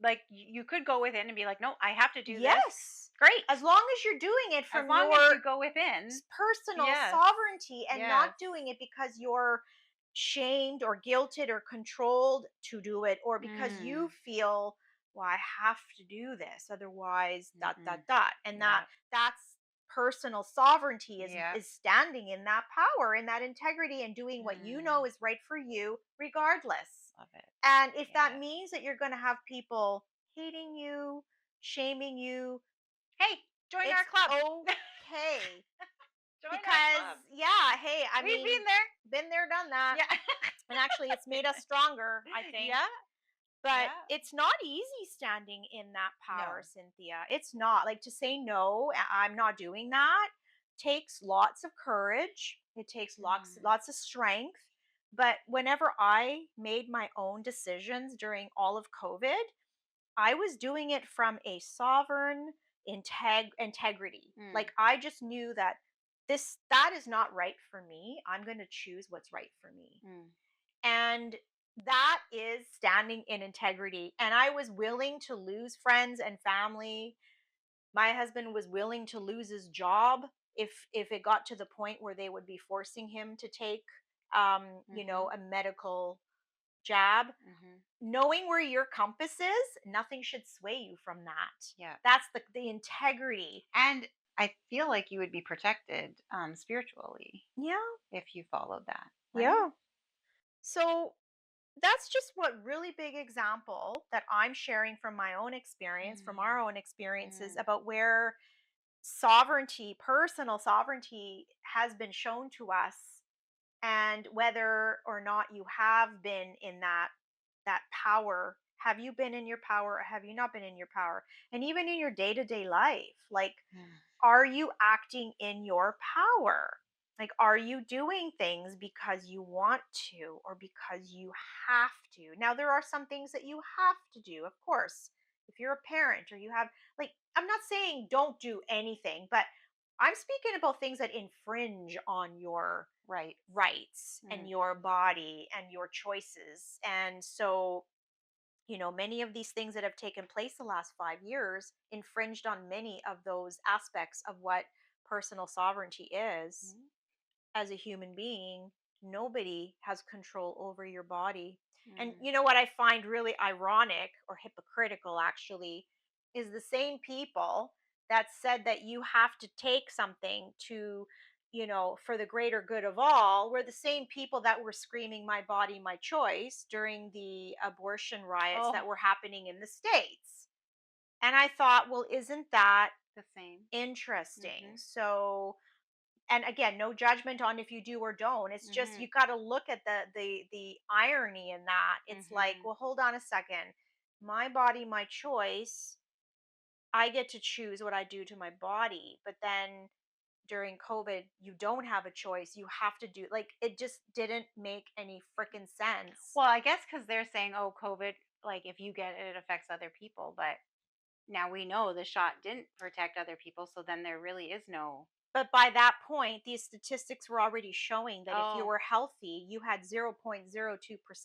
like, you could go within and be like, no, I have to do this. Yes. Great. As long as you're doing it As from long as your you go within. personal Yes. sovereignty and not Yes. doing it because you're shamed or guilted or controlled to do it, or because you Mm. feel, well, I have to do this otherwise dot dot Mm-mm. dot. And Yeah. that's personal sovereignty, Yeah. is standing in that power, in that integrity, and doing what you know Mm. is right for you regardless. Love it. And if that Yes. means that you're going to have people hating you, shaming you, Hey, join our it's club. okay. Join our Because club. yeah, hey, I We've mean, been there. been there, done that. Yeah. And actually it's made us stronger, I think. Yeah. But Yeah. it's not easy standing in that power, No. Cynthia. It's not. Like, to say no, I'm not doing that, takes lots of courage. It takes Mm. lots of strength. But whenever I made my own decisions during all of COVID, I was doing it from a sovereign integrity. Mm. Like, I just knew that that is not right for me. I'm going to choose what's right for me. Mm. And that is standing in integrity. And I was willing to lose friends and family. My husband was willing to lose his job if it got to the point where they would be forcing him to take Mm-hmm. a medical jab. Mm-hmm. Knowing where your compass is, nothing should sway you from that. Yeah. That's the integrity. And I feel like you would be protected spiritually Yeah, if you followed that, right? yeah. So that's just what really big example that I'm sharing from my own experience, from our Mm. own experiences, Mm. about where sovereignty, personal sovereignty, has been shown to us, and whether or not you have been in that power. Have you been in your power, or have you not been in your power? And even in your day-to-day life, like, Mm. are you acting in your power? Like, are you doing things because you want to or because you have to? Now, there are some things that you have to do, of course. If you're a parent, or you have, like, I'm not saying don't do anything, but I'm speaking about things that infringe on your Right. rights and Mm. your body and your choices. And so, many of these things that have taken place the last 5 years infringed on many of those aspects of what personal sovereignty is. Mm. As a human being, nobody has control over your body. And Mm. you know what I find really ironic, or hypocritical actually, is the same people that said that you have to take something to, for the greater good of all, were the same people that were screaming my body, my choice during the abortion riots that Oh, were happening in the States. And I thought, well, isn't that the same. interesting? Mm-hmm. So, and again, no judgment on if you do or don't. It's just, Mm-hmm. you got to look at the irony in that. It's like, Mm-hmm. well, hold on a second. My body, my choice. I get to choose what I do to my body, but then during COVID, you don't have a choice. You have to do, like, it just didn't make any freaking sense. Well, I guess because they're saying, oh, COVID, like if you get it, it affects other people. But now we know the shot didn't protect other people. So then there really is no. But by that point, these statistics were already showing that if you Oh, were healthy, you had 0.02%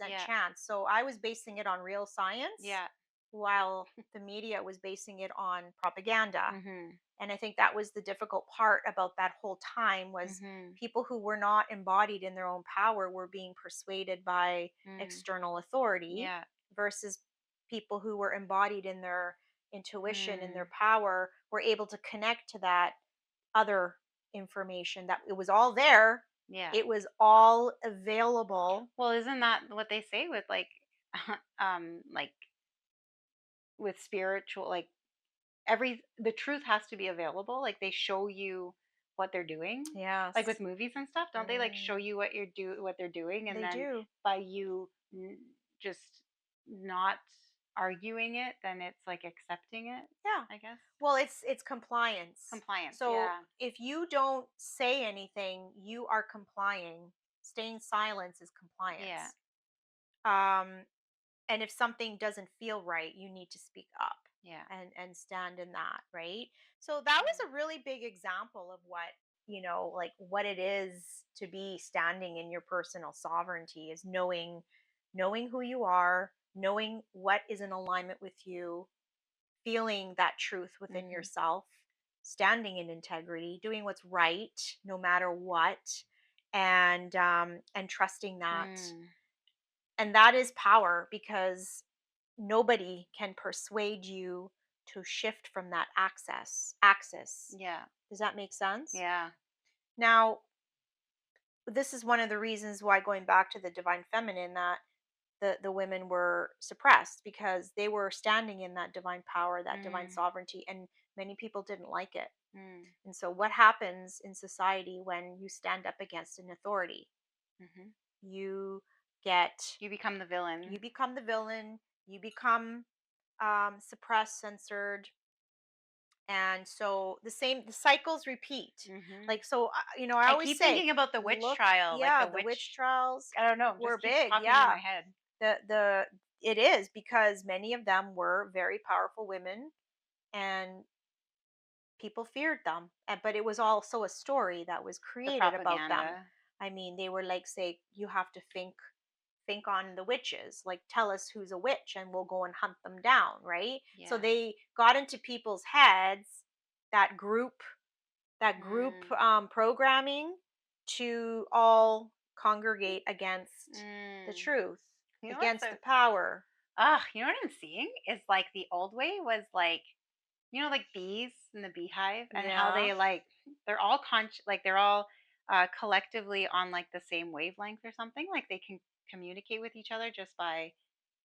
yeah. chance. So I was basing it on real science, Yeah. while the media was basing it on propaganda. Mm-hmm. And I think that was the difficult part about that whole time, was Mm-hmm. people who were not embodied in their own power were being persuaded by Mm. external authority, Yeah. versus people who were embodied in their intuition and their Mm. power were able to connect to that other information, that it was all there, Yeah. it was all available. Well, isn't that what they say with like with spiritual, like the truth has to be available. Like they show you what they're doing, Yes. like with movies and stuff. Don't they like show Mm, you what they're doing, and they then do. by you just not arguing it, then it's like accepting it. Yeah. I guess Well, it's compliance. compliance. So Yeah. if you don't say anything, you are complying. Staying silent is Yeah. compliance. Um, and if something doesn't feel right, you need to speak up Yeah. and stand in that, right? So that was a really big example of what, like, what it is to be standing in your personal sovereignty, is knowing who you are, knowing what is in alignment with you, feeling that truth within Mm-hmm. yourself, standing in integrity, doing what's right no matter what, and trusting that. Mm. And that is power, because nobody can persuade you to shift from that axis. Yeah. Does that make sense? Yeah. Now, this is one of the reasons why, going back to the divine feminine, that the women were suppressed, because they were standing in that divine power, that divine Mm. sovereignty, and many people didn't like it. Mm. And so what happens in society when you stand up against an authority? Mm-hmm. You get You become the villain. you become the villain, you become suppressed, censored, and so the cycles repeat. Mm-hmm. Like, so I I always keep say, thinking about the witch look, trial, like yeah, the the witch witch. trials I don't know, were just keeps big, popping in yeah. my head. The It is because many of them were very powerful women, and people feared them. But it was also a story that was The created about them. propaganda. I mean, they were like, say, you have to think on the witches, like, tell us who's a witch and we'll go and hunt them down, right? So Yeah. they got into people's heads, that group Mm. programming, to all congregate against the Mm. truth, You know what's against the power. you know what I'm seeing is like the old way was like, like bees in the beehive and how Yeah, they're all like they're all collectively on like the same wavelength or something, like they can communicate with each other just by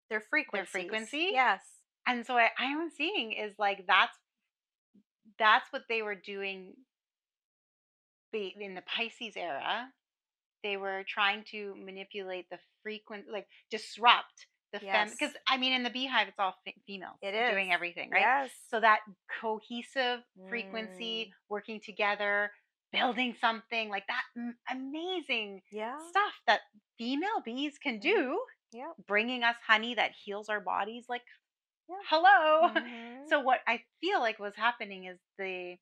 their their frequencies, frequency. yes. And so I am seeing is like that's what they were doing in the Pisces era. They were trying to manipulate the frequency, like disrupt the because Yes, I mean, in the beehive, it's all females it is. doing everything, right? Yes. So that cohesive Mm, frequency, working together, building something like that, amazing yeah. stuff that female bees can Mhm. do, Yep. bringing us honey that heals our bodies. Like, Yeah. hello. Hmm. So what I feel like was happening is the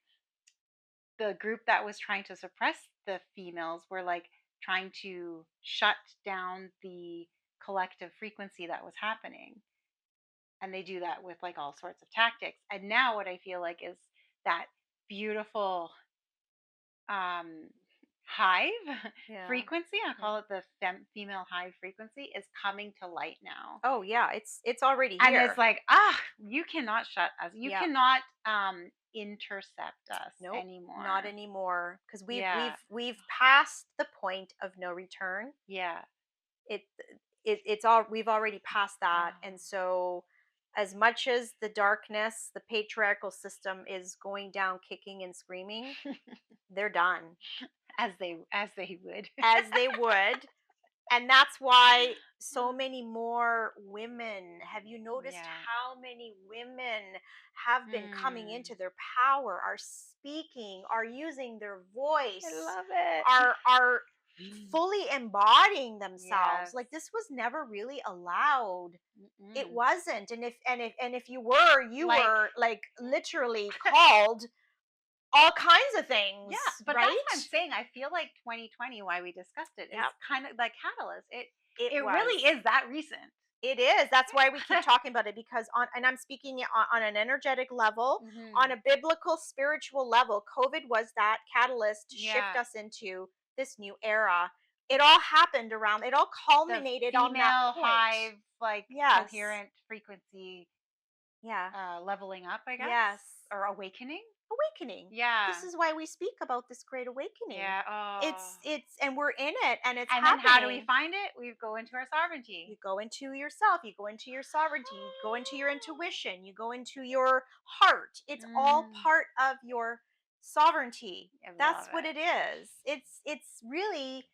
group that was trying to suppress the females were like trying to shut down the collective frequency that was happening, and they do that with like all sorts of tactics. And now what I feel like is that beautiful um hive Yeah. frequency, I Yeah. call it the female hive frequency, is coming to light now. Oh yeah, it's already And it's here. like, you cannot shut us, you Yeah. cannot intercept us Nope, not anymore. anymore, because Yeah. we've passed the point of no return. Yeah. It it's all, we've already passed that. Oh. And so, as much as the darkness, the patriarchal system is going down kicking and screaming, they're done. As they would. As they would. And that's why so many more women, have you noticed Yeah. how many women have been coming Mm. into their power, are speaking, are using their I voice, love it. are fully embodying themselves? Yes. Like, this was never really allowed. It Mm-mm. wasn't. And if you were, you Like, were like literally called all kinds of yeah, things, but that's what I'm right? saying. I feel like 2020, why we discussed it, is Yep, kind of like catalyst. It it it was. really is that recent. It is. That's why we keep talking about it, because and I'm speaking it on an energetic level, on Hmm. a biblical, spiritual level. COVID was that catalyst to shift Yeah. us into this new era. It all happened around. It all The culminated on that female point. hive, like Yes. coherent frequency, Yeah. leveling up, I guess, Yes. or awakening. Awakening. This Yeah. is why we speak about this great awakening. Yeah. Oh. It's and we're in it, and it's And then how do we happening. find it? We go into our You sovereignty. go into yourself, you go into your sovereignty, you go into your intuition, you go into your heart. It's all Mm, part of your sovereignty. I That's love what it. it is. It's really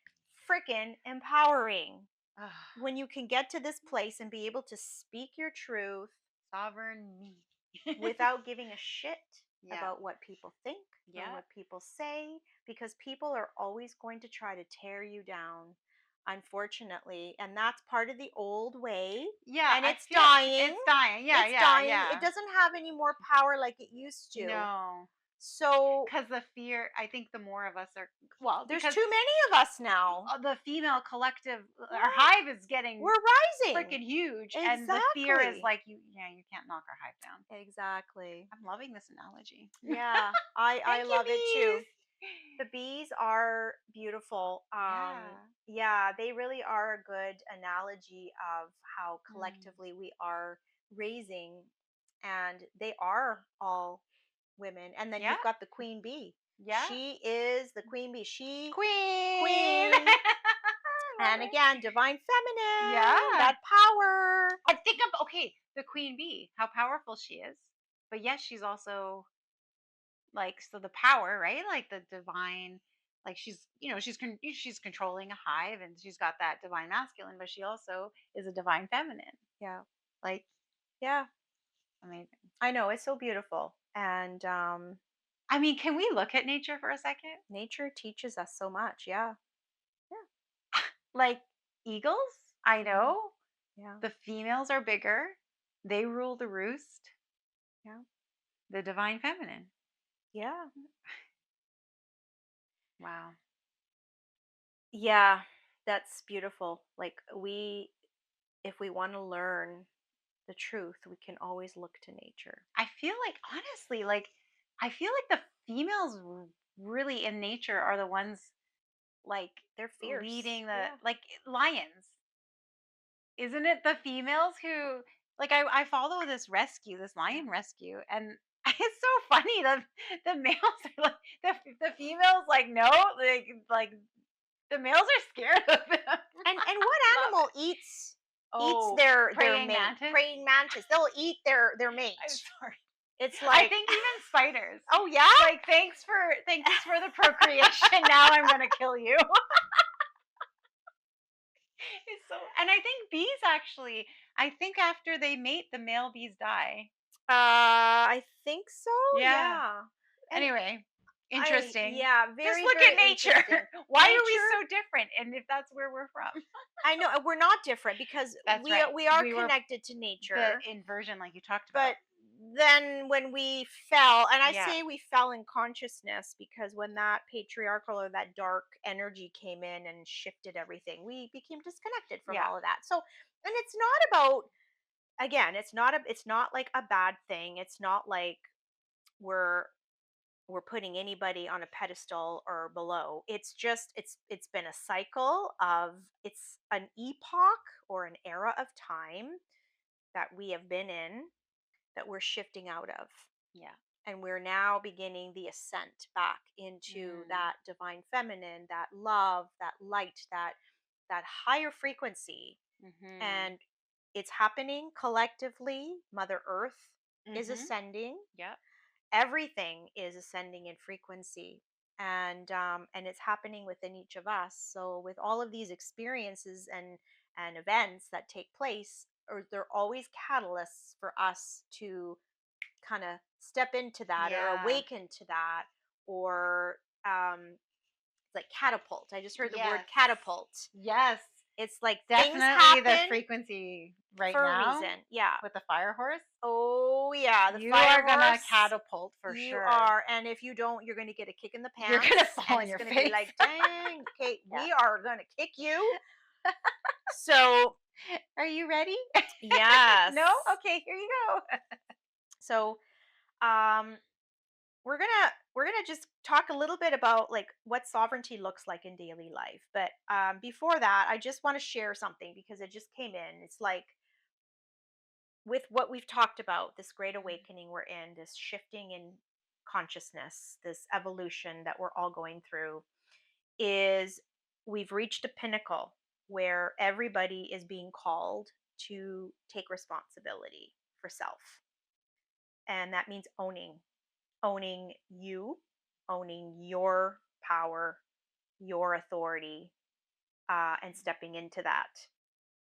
freaking empowering Ugh, when you can get to this place and be able to speak your truth sovereign me. without giving a shit Yeah. about what people think or Yeah. what people say, because people are always going to try to tear you down, unfortunately. And that's part of the old way. Yeah. And I it's feel dying. it's dying. Yeah. It's Yeah. dying. It Yeah. doesn't have any more power like it used to. No. So Because the fear, I think the more of us are, well, there's because too many of us now. the female collective, our Yeah, hive is getting we're rising. freaking huge. And the fear is Exactly. like, you can't knock our hive down. Exactly. I'm loving this analogy. Yeah, I Thank you, love it too. bees. The bees are beautiful. Yeah. Yeah, they really are a good analogy of how Mm. collectively we are raising, and they are all women. And then Yeah. you've got the queen bee. Yeah. She is the queen bee. She Queen. queen, I love and it. again, divine feminine, Yeah. that power. I think of, okay, the queen bee, how powerful she is. But yes, she's also like, so the power, right? Like the divine, like she's, she's controlling a hive and she's got that divine masculine, but she also is a divine feminine. Yeah, Like, yeah. amazing. I know, it's so beautiful, and I mean, can we look at nature for a second? nature teaches us so much. Yeah, yeah, Like eagles, I mhm, know yeah, the females are bigger, they rule the roost, yeah, the divine feminine. yeah. Wow. Yeah, that's beautiful. Like, if we want to learn the truth, we can always look to nature. I feel like, honestly, like, I feel like the females really in nature are the ones like They're fierce. leading the, Yeah. like, lions. Isn't it the females who, like, I follow this Yeah. lion rescue, and it's so funny. The males are like, the females, like, no, like the males are scared of them. And what Love animal it. eats Oh, their praying mate? mantis. Praying mantis. They'll eat their I'm mate. sorry. It's I like, think even spiders. oh yeah, Like, thanks for the procreation. Now I'm gonna kill you. It's so, and I think bees actually. I think after they mate, the male bees die. I think so. Yeah. Yeah. And Anyway, interesting. yeah, Just very look very at nature. interesting. Why are we Nature. so different? And if that's where we're from, I know we're not different, because that's we right. we are We were connected to the nature. inversion, like you talked about. But then when we fell, and I Yeah. say we fell in consciousness, because when that patriarchal or that dark energy came in and shifted everything, we became disconnected from Yeah. all of that. So, and it's not about, again, it's not like a bad thing. It's not like we're we're putting anybody on a pedestal or below. It's just it's been a cycle of, it's an epoch or an era of time that we have been in, that we're shifting out of, Yeah. and we're now beginning the ascent back into Mm. that divine feminine, that love, that light, that higher frequency. Mhm. And it's happening collectively. Mother Earth is Mhm. ascending. Yep. Everything is ascending in frequency. and it's happening within each of us. So with all of these experiences and events that take place, or they're always catalysts for us to kind of step into that or Yeah. awaken to that, or like catapult. I just heard the word Yes. catapult. Yes. It's like things Definitely the happen frequency right for a now reason. Yeah. with the fire horse. Oh yeah, the You fire are gonna horse. catapult for You sure. are, and if you don't, you're going to get a kick in the You're gonna pants, fall and on it's your going to be face. like, dang, Kate, Yeah. we are going to kick you. So Are you ready? yes. No? Okay, here you go. So um we're gonna just talk a little bit about like what sovereignty looks like in daily life. But before that, I just want to share something because it just came in. It's like with what we've talked about, this great awakening we're in, this shifting in consciousness, this evolution that we're all going through, is we've reached a pinnacle where everybody is being called to take responsibility for self. And that means owning you, owning your power, your authority, and stepping into that.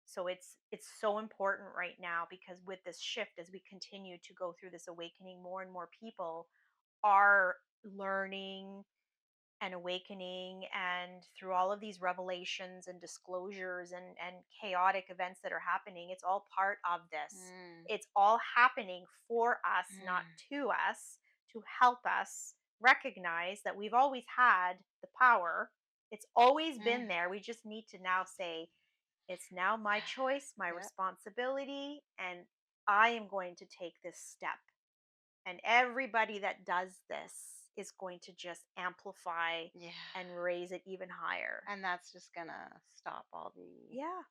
So it's so important right now because with this shift, as we continue to go through this awakening, more and more people are learning and awakening, and through all of these revelations and disclosures and chaotic events that are happening, it's all part of this. Mm, It's all happening for us, not mm, to us, to help us recognize that we've always had the power. It's always mm. been there. We just need to now say, it's now my choice, my Yep. responsibility, and I am going to take this step. And everybody that does this is going to just amplify Yeah. and raise it even higher. And that's just gonna stop Yeah.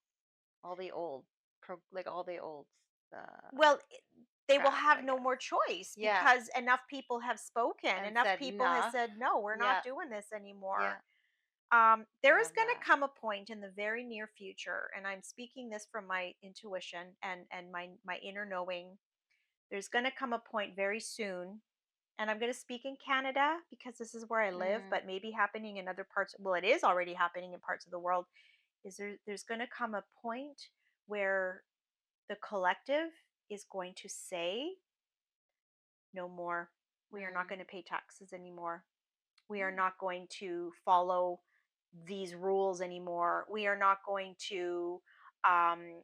all the old like all the old Well, they will crap, have I no guess. more choice Yeah. because enough people have spoken, And enough said people has enough. said, no, we're Yeah. not doing this Yeah. anymore. I There is love going that. to come a point in the very near future, and I'm speaking this from my intuition and my inner knowing. There's going to come a point very soon, and I'm going to speak in Canada because this is where I live, Mm. but maybe happening in other parts. Well, it is already happening in parts of the world. There's going to come a point where the collective is going to say, no more. We are not Mm. going to pay taxes anymore. We are Mm. not going to follow these rules anymore. Um,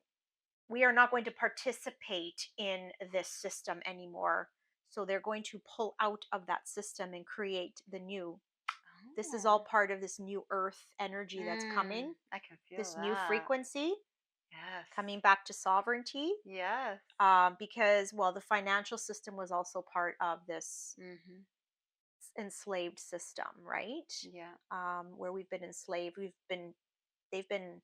we are not going to participate in this system anymore. So they're going to pull out of that system and create the new. This is all Oh. part of this new earth energy that's coming, I can feel this new that. frequency Yes. coming back to sovereignty. Yes. Because, well, the financial system was also part of this Mhm. enslaved system, right? Yeah. Where we've been enslaved, they've been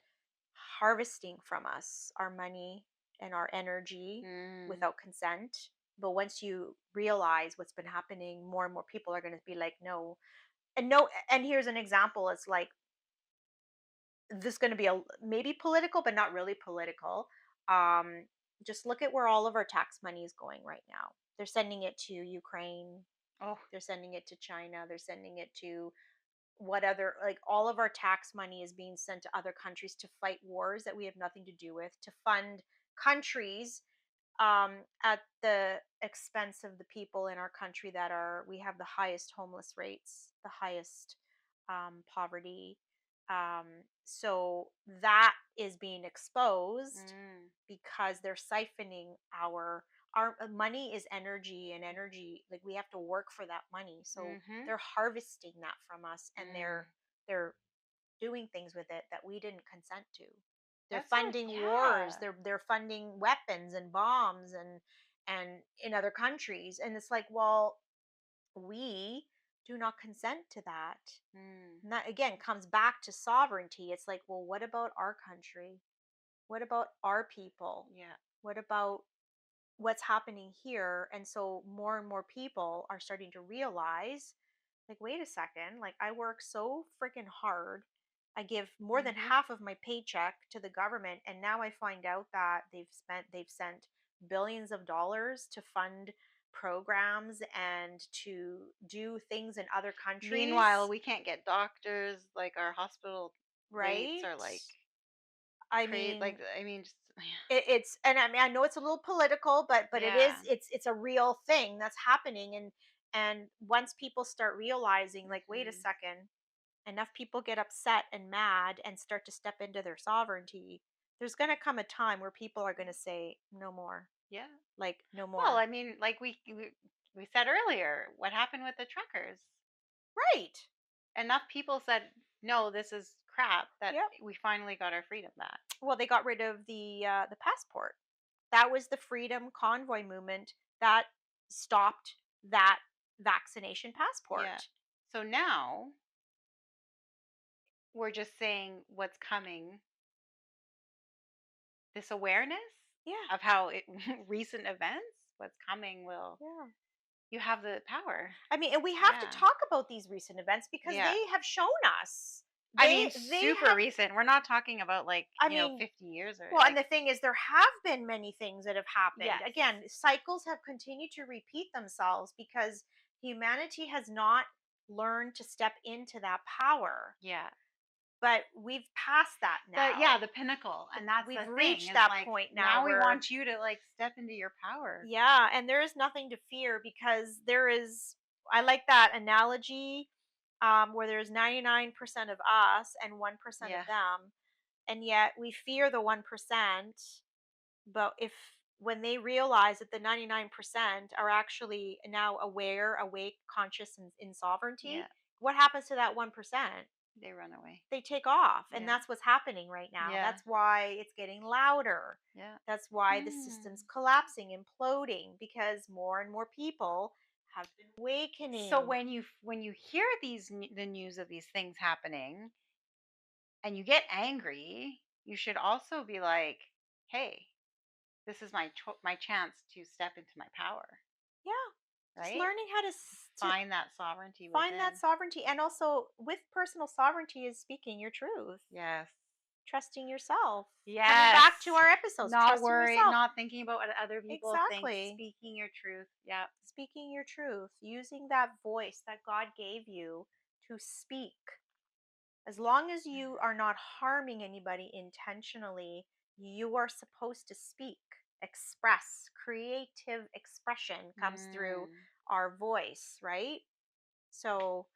harvesting from us our money and our energy Mm. without consent. But once you realize what's been happening, more and more people are going to be like, no. And no, and here's an example. It's like this going to be a maybe political, but not really political. Um, just look at where all of our tax money is going right now. They're sending it to Ukraine. Oh. They're sending it to China. They're sending it to what other, like all of our tax money is being sent to other countries to fight wars that we have nothing to do with, to fund countries at the expense of the people in our country that are, we have the highest homeless rates, the highest poverty. Um, so that is being exposed Mm. because they're siphoning our money is energy, and energy, like we have to work for that money. So Mhm. they're harvesting that from us, and Mm. they're doing things with it that we didn't consent to. They're That's so funding wars. yeah. They're funding weapons and bombs and in other countries. And it's like, well, we do not consent to that. Mm. And that again comes back to sovereignty. It's like, well, what about our country? What about our people? Yeah. What about what's happening here? And so more and more people are starting to realize, like, wait a second, like I work so freaking hard. I give more than Mhm. half of my paycheck to the government, and now I find out that they've sent billions of dollars to fund programs and to do things in other countries. Meanwhile, we can't get doctors. Like our hospital rates right? are like I crazy. mean, Like I mean, just it's, and I mean, I know it's a little political, but it is, yeah. it's a real thing that's happening. And once people start realizing, like, wait a Mhm. second, enough people get upset and mad and start to step into their sovereignty, there's going to come a time where people are going to say no more, Yeah. like, no Well, more. I mean, like we said earlier, what happened with the truckers? Right. Enough people said no, this is crap that Yep. we finally got our freedom back. Well, they got rid of the passport. That was the freedom convoy movement that stopped that vaccination Yeah. passport. So now we're just saying what's coming. This awareness Yeah. of how it, recent events, what's coming will. Yeah. You have the power. I mean, and we have to Yeah. talk about these recent events because Yeah. they have shown us. I mean, They super have, recent. We're not talking about like, I mean, 50 years or well, and like, the thing is, there have been many things that have happened. yes. Again, cycles have continued to repeat themselves because humanity has not learned to step into that power. Yeah. But we've passed that now. The pinnacle. And that's We've the thing. reached Is that like, point now now we where, want you to like step into your power. yeah, and there is nothing to fear because there is, I like that analogy, where there's 99% of us and 1% Yeah. of them. And yet we fear the 1%. But if, when they realize that the 99% are actually now aware, awake, conscious, and in sovereignty, Yeah. what happens to that 1%? They run away. They take off. And Yeah. that's what's happening right now. Yeah. That's why it's getting louder. Yeah. That's why the system's collapsing, imploding, because more and more people have been awakening. So when you hear the news of these things happening and you get angry, you should also be like, "Hey, this is my chance to step into my power." Yeah, just Right? learning how to Find that sovereignty find that within. sovereignty, and also with personal sovereignty is speaking your truth, Yes. trusting yourself. Coming Yes. back to our episodes, Not trusting worry, yourself. not thinking about what other people think, Exactly. speaking your truth. Yeah. Speaking your truth, using that voice that God gave you to speak. As long as you are not harming anybody intentionally, you are supposed to speak, express. Creative expression comes through Mm, our voice, right? So,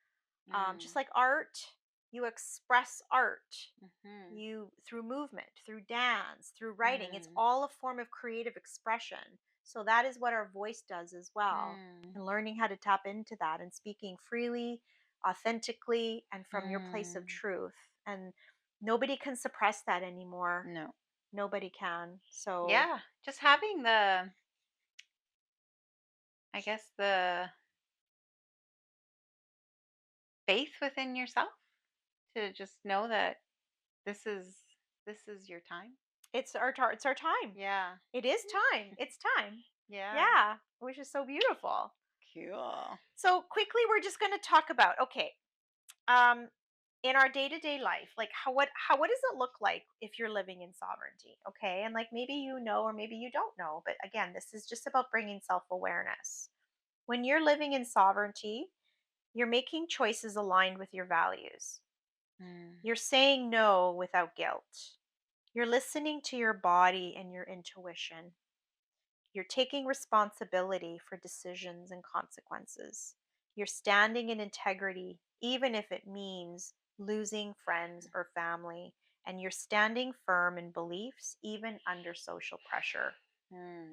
just mm, like art, you express art, mm-hmm, you, through movement, through dance, through writing. It's mm, all a form of creative expression. So that is what our voice does as well. mm, And learning how to tap into that and speaking freely, authentically, and from your place of mm. truth. And nobody can suppress that anymore. No. Nobody can. So, Yeah. Just having I guess the faith within yourself to just know that this is this is your time. it's our time. Yeah. It is time. It's time. Yeah. Yeah, which is so beautiful. Cool. So quickly, we're just going to talk about, okay, um, in our day-to-day life, like, what does it look like if you're living in sovereignty? Okay, and like, maybe you know, or maybe you don't know, but again, this is just about bringing self-awareness. When you're living in sovereignty, you're making choices aligned with your values. Mm, You're saying no without guilt. You're listening to your body and your intuition. You're taking responsibility for decisions and consequences. You're standing in integrity, even if it means losing friends or family. And you're standing firm in beliefs, even under social pressure, mm.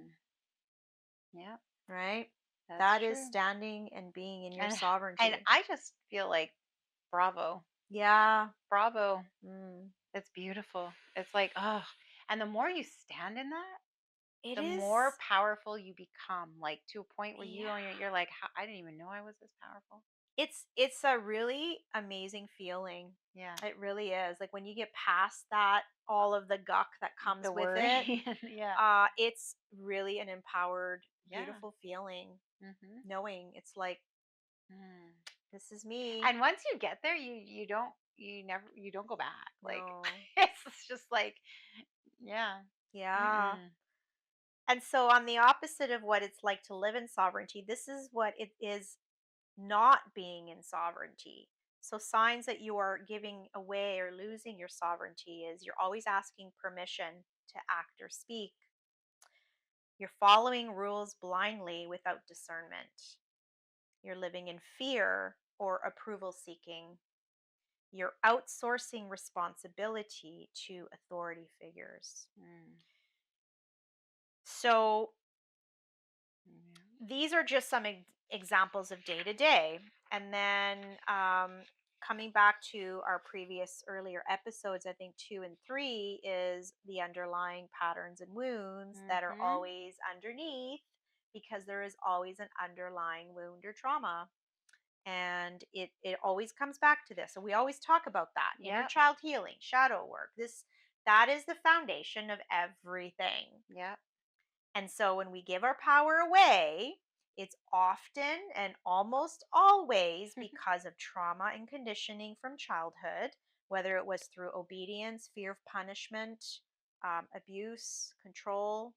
Yeah, right? that's That is true. standing and being in your And sovereignty. I just feel like bravo. Yeah. Bravo. Mm. It's beautiful. It's like, oh, and the more you stand in that, It the is. more powerful you become, like to a point where Yeah. you're like, I didn't even know I was this powerful. It's a really amazing feeling. Yeah. It really is. Like, when you get past that, all of the guck that comes The with it, worry. Yeah. it's really an empowered, Yeah. beautiful feeling, Mm-hmm. knowing it's like, Mm. this is me. And once you get there, you don't go back. Like No. it's just like, yeah. Yeah. Mm-mm. And so, on the opposite of what it's like to live in sovereignty, this is what it is not being in sovereignty. So, signs that you are giving away or losing your sovereignty is you're always asking permission to act or speak. You're following rules blindly without discernment. You're living in fear or approval seeking. You're outsourcing responsibility to authority figures. Mm. So, Yeah. these are just some examples of day to day. And then coming back to our previous earlier episodes, I think 2 and 3 is the underlying patterns and wounds that are Mm-hmm. always underneath, because there is always an underlying wound or trauma. And it always comes back to this. So we always talk about that inner Yep. child healing, shadow work. That is the foundation of everything. Yep. And so when we give our power away, it's often and almost always because of trauma and conditioning from childhood, whether it was through obedience, fear of punishment, abuse, control.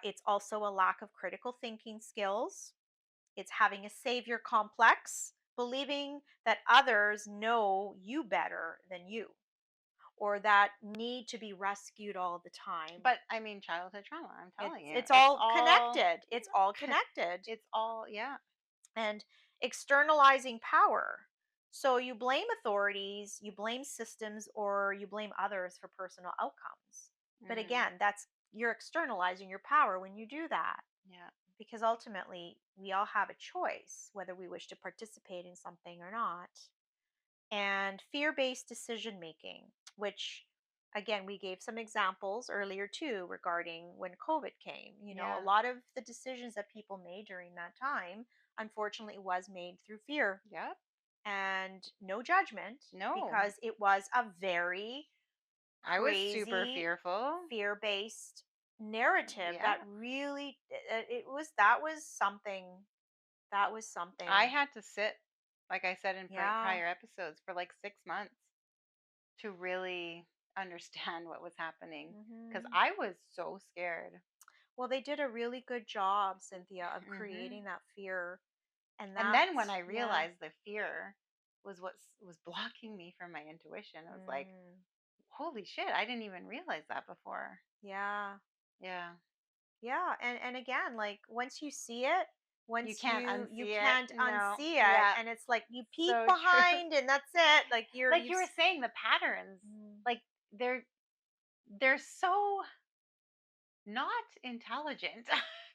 It's also a lack of critical thinking skills. It's having a savior complex, believing that others know you better than you, or that need to be rescued all the time. But I mean, childhood trauma. I'm It's telling you, it's it's all all. connected. It's all connected. It's all. Yeah. And externalizing power. So you blame authorities, you blame systems, or you blame others for personal outcomes. But Mm. again, that's you're externalizing your power when you do that, Yeah. because ultimately we all have a choice whether we wish to participate in something or not. And fear-based decision making, which again we gave some examples earlier too regarding when COVID came. A Yeah. lot of the decisions that people made during that time unfortunately was made through fear, Yep. and no judgment, No. because it was a very I was super crazy fearful. fear-based narrative Yeah. that really it was something. I had to sit, like I said in Yeah. prior episodes, for like 6 months to really understand what was happening because Hmm. I was so scared. Well, they did a really good job, Cynthia, of Hmm. creating that fear. And And then when that's, I yeah. realized the fear was what was blocking me from my intuition, I was like, Mm, holy shit, I didn't even realize that before. yeah. Yeah. Yeah. And again, like once you see it, You once can't you unsee it. can't No. unsee it, Yeah. and it's like you peek So true. behind and that's it. Like Like you were saying, the patterns, mm, like they're they're so not intelligent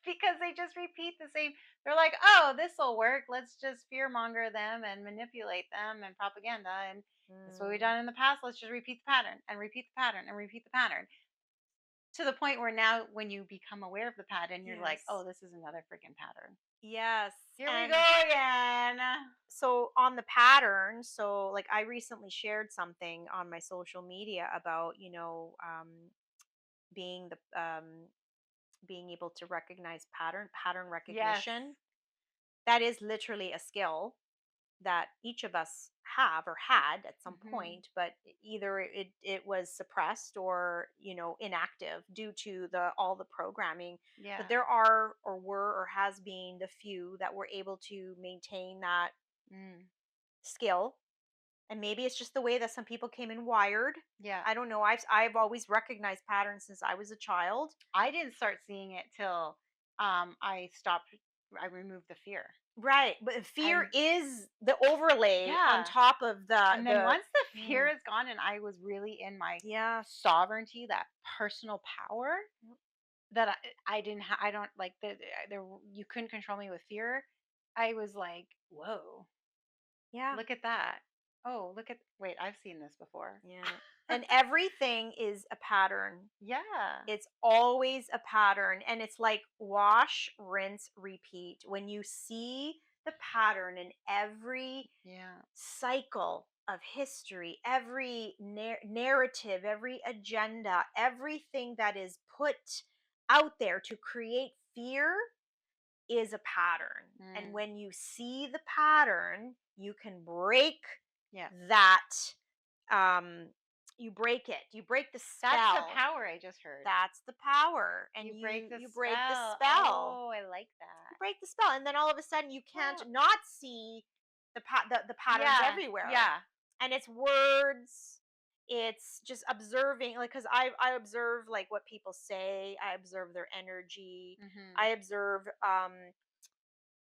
because they just repeat the same. They're like, oh, this will work. Let's just fearmonger them and manipulate them and propaganda. And that's what we've mm, done in the past. Let's just repeat the pattern and repeat the pattern and repeat the pattern to the point where now, when you become aware of the pattern, you're like, yes. oh, this is another freaking pattern. Yes. Here we And go again. so on the pattern, so like I recently shared something on my social media about, being the being able to recognize pattern Yes. recognition. That is literally a skill that each of us have or had at some Hmm. point, but either it was suppressed or inactive due to the all the programming. But Yeah. there are or were or has been the few that were able to maintain that Mm. skill. And maybe it's just the way that some people came in wired. Yeah. I don't know. I've always recognized patterns since I was a child. I didn't start seeing it till I stopped. I removed the fear. Right, but fear And is the overlay on yeah. top of And then the once the fear mm, is gone and I was really in my yeah. sovereignty, that personal power that I didn't I don't like there you couldn't control me with fear. I was like, "Whoa, Yeah. look at that. Oh, look at wait, I've seen this before." Yeah. And everything is a pattern. Yeah. It's always a pattern, and it's like wash, rinse, repeat. When you see the pattern in every Yeah. cycle of history, every narrative, every agenda, everything that is put out there to create fear is a pattern. And Mm. when you see the pattern, you can break Yes. that um You break it. You break the That's the spell. power I just heard. That's the power. And You break the you spell. break the spell. Oh, I like You that. break the spell. And then all of a sudden you can't Wow. not see the patterns Yeah. everywhere. Yeah. And it's words, it's just observing, like, because I observe like what people say, I observe their energy, Mm-hmm. I observe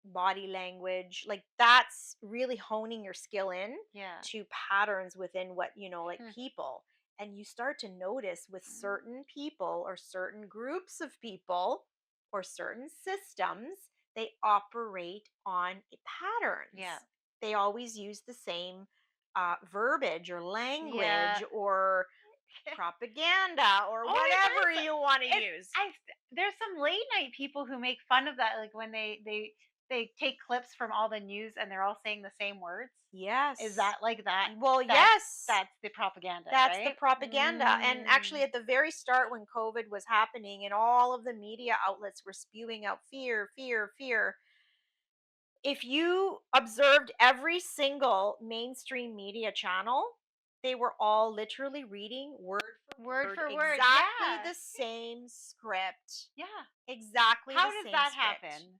body language, like that's really honing your skill in Yeah. to patterns within what like Hmm. people. And you start to notice with Mm. certain people or certain groups of people or certain systems, they operate on patterns. Yeah. They always use the same verbiage or Yeah. language or propaganda or Oh, it whatever does. you want to It's use. there's some late night people who make fun of that, like when they take clips from all the news and they're all saying the same words. Is Yes. that like that? Well, That's yes. that's the propaganda, That's the right? propaganda. And actually, Mm. at the very start, when COVID was happening and all of the media outlets were spewing out fear, fear, fear, if you observed every single mainstream media channel, they were all literally reading word for Word word for word. exactly Yeah. the same script. Yeah. Exactly How the does same that script. happen?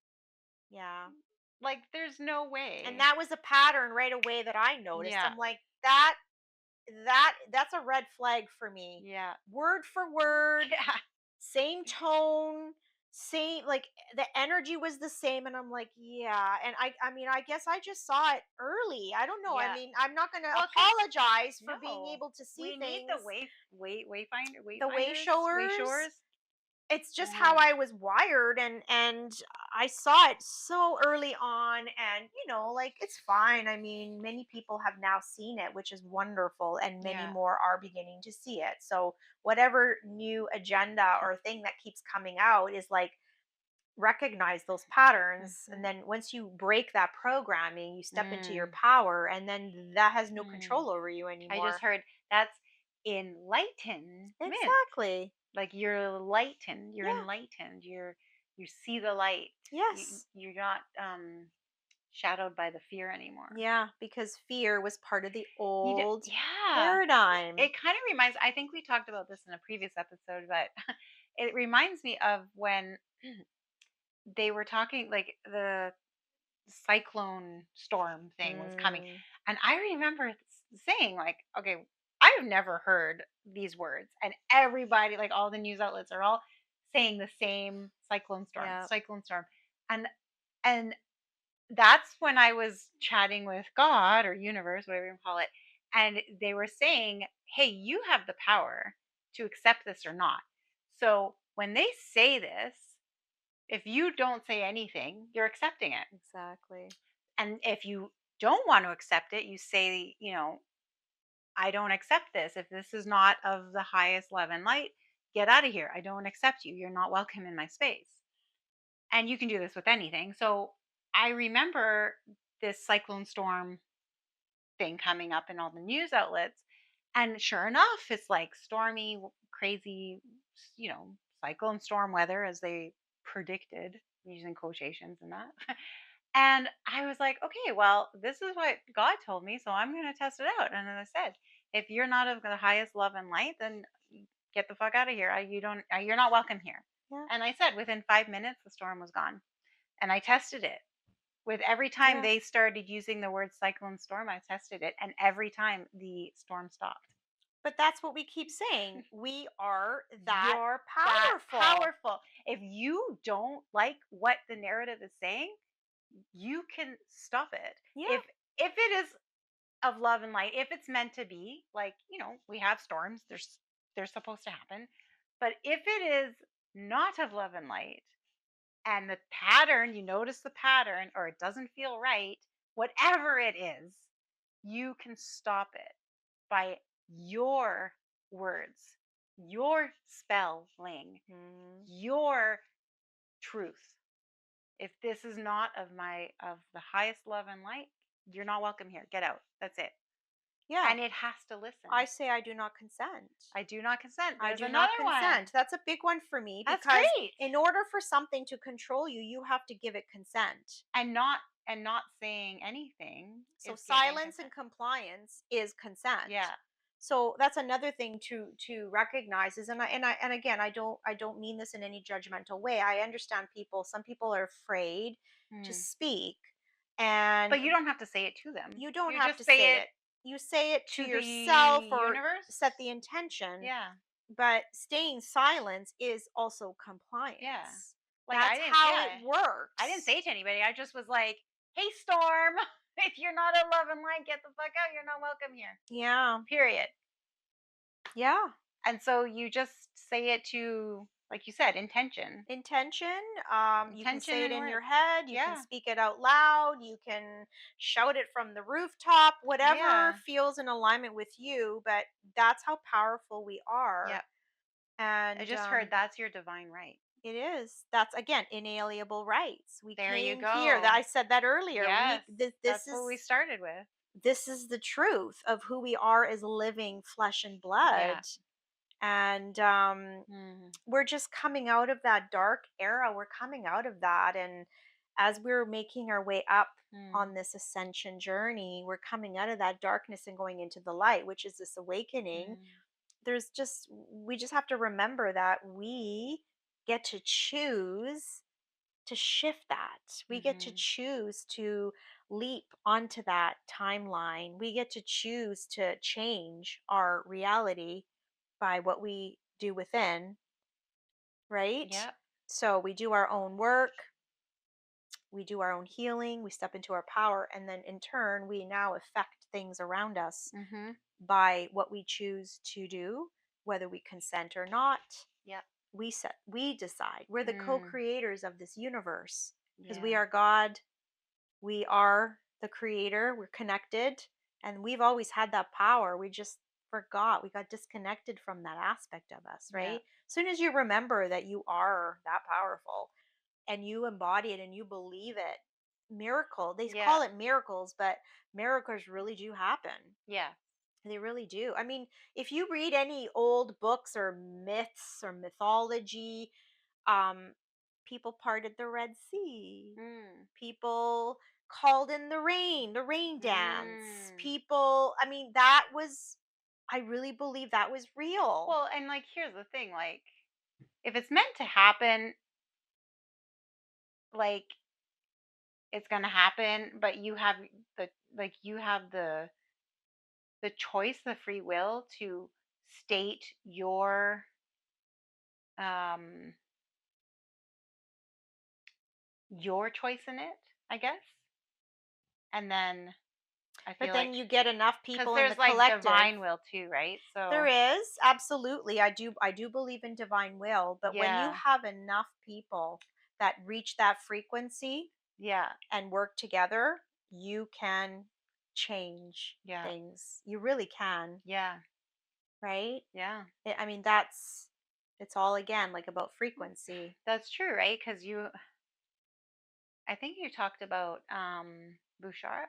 Yeah. Like there's no And way. that was a pattern right away that I noticed. Yeah. I'm like, that's a red flag for me. Yeah. Word for word, Yeah. same tone, same, like the energy was the same. And I'm like, yeah. And I mean, I guess I just saw it early. I don't know. I Yeah. mean, I'm not going to Well, 'cause apologize for being no. able to see We need things, the the way wayfinders, showers. wayshores. It's just how Uh-huh. I was wired, and I saw it so early on. And like, it's fine. I mean, many people have now seen it, which is wonderful, and many Yeah. more are beginning to see it. So whatever new agenda or thing that keeps coming out is like, recognize those patterns, and Mhm. then once you break that programming, you step into your Mm. power, and then that has no Mm. control over you I just anymore. heard that's enlightenment. Exactly. Like you're enlightened. You're Yeah. enlightened. You see the light. Yes. You're not shadowed by the fear anymore. Yeah, because fear was part of the You do, old yeah. paradigm. It kind of reminds. I think we talked about this in a previous episode, but it reminds me of when they were talking, like the cyclone storm thing was coming, Mm, and I remember saying, like, okay, I've never heard these words, and everybody, like all the news outlets, are all saying the same yeah. cyclone storm, and and that's when I was chatting with God or universe, whatever you call it, and they were saying, hey, you have the power to accept this or not. So when they say this, if you don't say anything, you're accepting it. Exactly. And if you don't want to accept it, you say, I don't accept this. If this is not of the highest love and light, get out of here. I don't accept you. You're not welcome in my space. And you can do this with anything. So I remember this cyclone storm thing coming up in all the news outlets. And sure enough, it's like stormy, crazy, you know, cyclone storm weather as they predicted, using quotations and that. And I was like, okay, well, this is what God told me, so I'm going to test it out. And as I said, if you're not of the highest love and light, then get the fuck out of here. You're not welcome here. Yeah. And I said, within 5 minutes, the storm was gone. And I tested it. With every time Yeah. they started using the word cyclone storm, I tested it. And every time the storm stopped. But that's what we keep saying. We are that You're powerful. that powerful. If you don't like what the narrative is saying, you can stop it. Yeah. If it is of love and light, if it's meant to be, like, we have storms, they're supposed to happen. But if it is not of love and light, and the pattern, you notice the pattern, or it doesn't feel right, whatever it is, you can stop it by your words, your spelling, Mhm. your truth. If this is not of the highest love and light, you're not welcome here. Get out. That's it. Yeah. And it has to listen. I say I do not consent. I do not consent. I There's do another not consent. one. That's a big one for me, That's because great. in order for something to control you, you have to give it consent. And not saying anything. So is giving silence and consent. compliance is consent. Yeah. So that's another thing to recognize is, and again, I don't mean this in any judgmental way. I understand people. Some people are afraid to Mm. speak, and But you don't have to say it to them. you don't You have just to say say it it. You say it to to the yourself or set universe. the intention, Yeah. but staying silent is also Yeah. compliance. Like That's how it I didn't works. say it to anybody. I just was like, "Hey Storm, if you're not a love and light, get the fuck out. You're not welcome here." Yeah. Period. Yeah. And so you just say it to, like you said, intention. Intention. You can Intention say it and in your words. head, you can Yeah. speak it out loud, you can shout it from the rooftop, whatever Yeah. feels in alignment with you, but that's how powerful we are. Yeah. I And just heard that's your divine right. it is. That's again inalienable rights. We There you came here. That go. I said that earlier. Yes. This That's what we is started with. the truth of who we are as living flesh and blood. Yeah. And Mm. we're just coming out of that dark era. We're coming out of that. And as we're making our way up Mm. on this ascension journey, we're coming out of that darkness and going into the light, which is this awakening. Mm. We just have to remember that we get to choose to shift that. We get to Mhm. choose to leap onto that timeline. We get to choose to change our reality by what we do within, right? Yep. So we do our own work, we do our own healing, we step into our power, and then in turn, we now affect things around us Mhm. by what we choose to do, whether we consent or not. Yep. We decide. We're the Mm. co-creators of this universe because we Yeah. are God. We are the creator. We're connected, and we've always had that power. We just forgot. We got disconnected from that aspect of us, Yeah. right? As soon as you remember that you are that powerful and you embody it and you believe it, they Yeah. call it miracles, but miracles really do happen. Yeah. They really do. I mean, if you read any old books or myths or mythology, um, people parted the Red Sea. Mm. People called in the rain dance. Mm. People, I mean, that was, I really believe that was real. Well, and like here's the thing, like if it's meant to happen, like it's going to happen, but the you have the choice, the free will to state um your choice in it, I guess. And then I But feel then like you get enough because people in the there's like collective. divine will too, right? There So, is, absolutely. I do believe in divine will, but when you yeah. have enough people that reach that frequency Yeah. and work together, you can change Yeah. things. You really can, Yeah. right? Yeah. I mean, that's it's all again like about frequency. That's true, right? Cuz I think you talked about Bashar.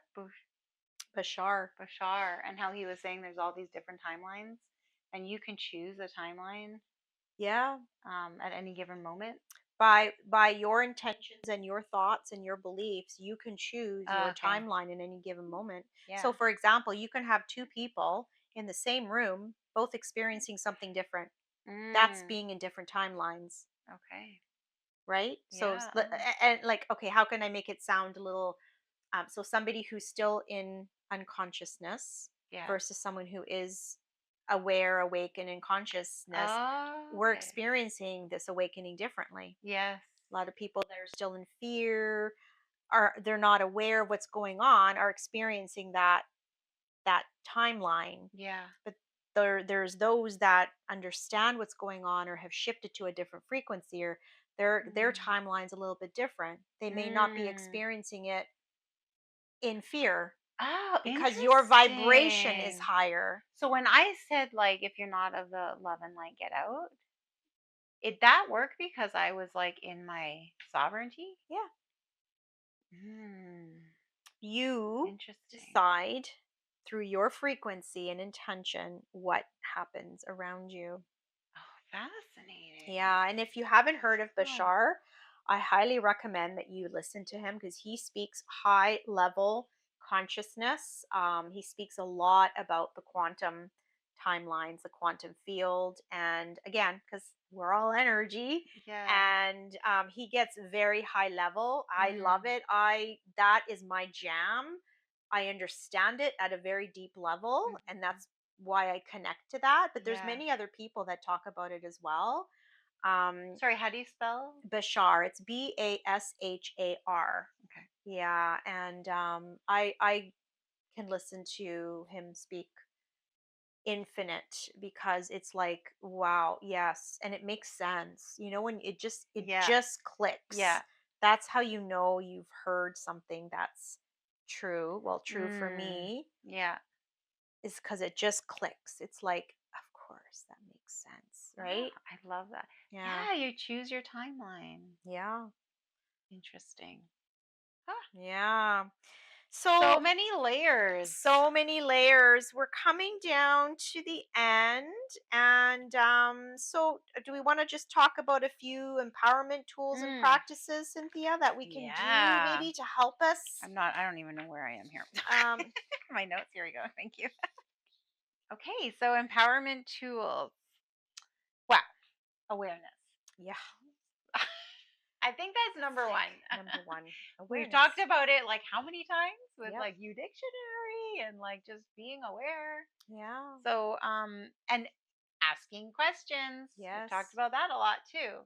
Bashar and how he was saying there's all these different timelines and you can choose a timeline Yeah. at any given moment. By your intentions and your thoughts and your beliefs, you can choose your Okay. timeline in any given moment. So Yeah. for example, you can have two people in the same room both experiencing something different. That's Mm. being in different timelines, Okay. right? So Yeah. Oh. and like, okay, how can I make it sound a little so somebody who's still in unconsciousness Yeah. versus someone who is aware, awake, and in consciousness, Oh, we're okay. experiencing this awakening differently. Yes. A lot of people that are still in fear, are they're not aware of what's going on, are experiencing that timeline. Yeah. But there's those that understand what's going on or have shifted to a different frequency, or their Mm. timeline's a little bit different. They may not be Mm. experiencing it in fear Oh, because your vibration is interesting. higher. So when I said like if you're not of the love and light, get out, it that worked because I was like in my sovereignty. Yeah. Mm. You Interesting. decide through your frequency and intention what happens around you. Oh, fascinating. Yeah, and if you haven't heard of Huh. Bashar, I highly recommend that you listen to him because he speaks high level consciousness. He speaks a lot about the quantum timelines, the quantum field. And again, because we're all energy, Yeah. and he gets very high level. I love it. That is my jam. I understand it at a very deep level, and that's why I connect to that. But there's Yeah. many other people that talk about it as well. Sorry, how do you spell? Bashar, it's Bashar. Okay. Yeah, and I can listen to him speak infinite, because it's like, wow, yes, and it makes sense, when it Yeah. just clicks. Yeah. That's how you know you've heard something that's true. Well, true for me Yeah. is because it just clicks. It's like, of course that makes sense, right? Yeah, I love that. Yeah. Yeah, you choose your timeline. Yeah. Interesting. Yeah. So many layers. So many layers. We're coming down to the end. And so, do we want to just talk about a few empowerment tools and practices, Cynthia, that we can do maybe to help us? I don't even know where I am here. Um, My notes. Here we go. Thank you. Okay, so empowerment tools. Wow. Awareness. yeah. I think that's number one. Number one. We've Awareness. talked about it like how many times with Yep. like U Dictionary and like just being aware. Yeah. So and asking questions. Yes. We've talked about that a lot too.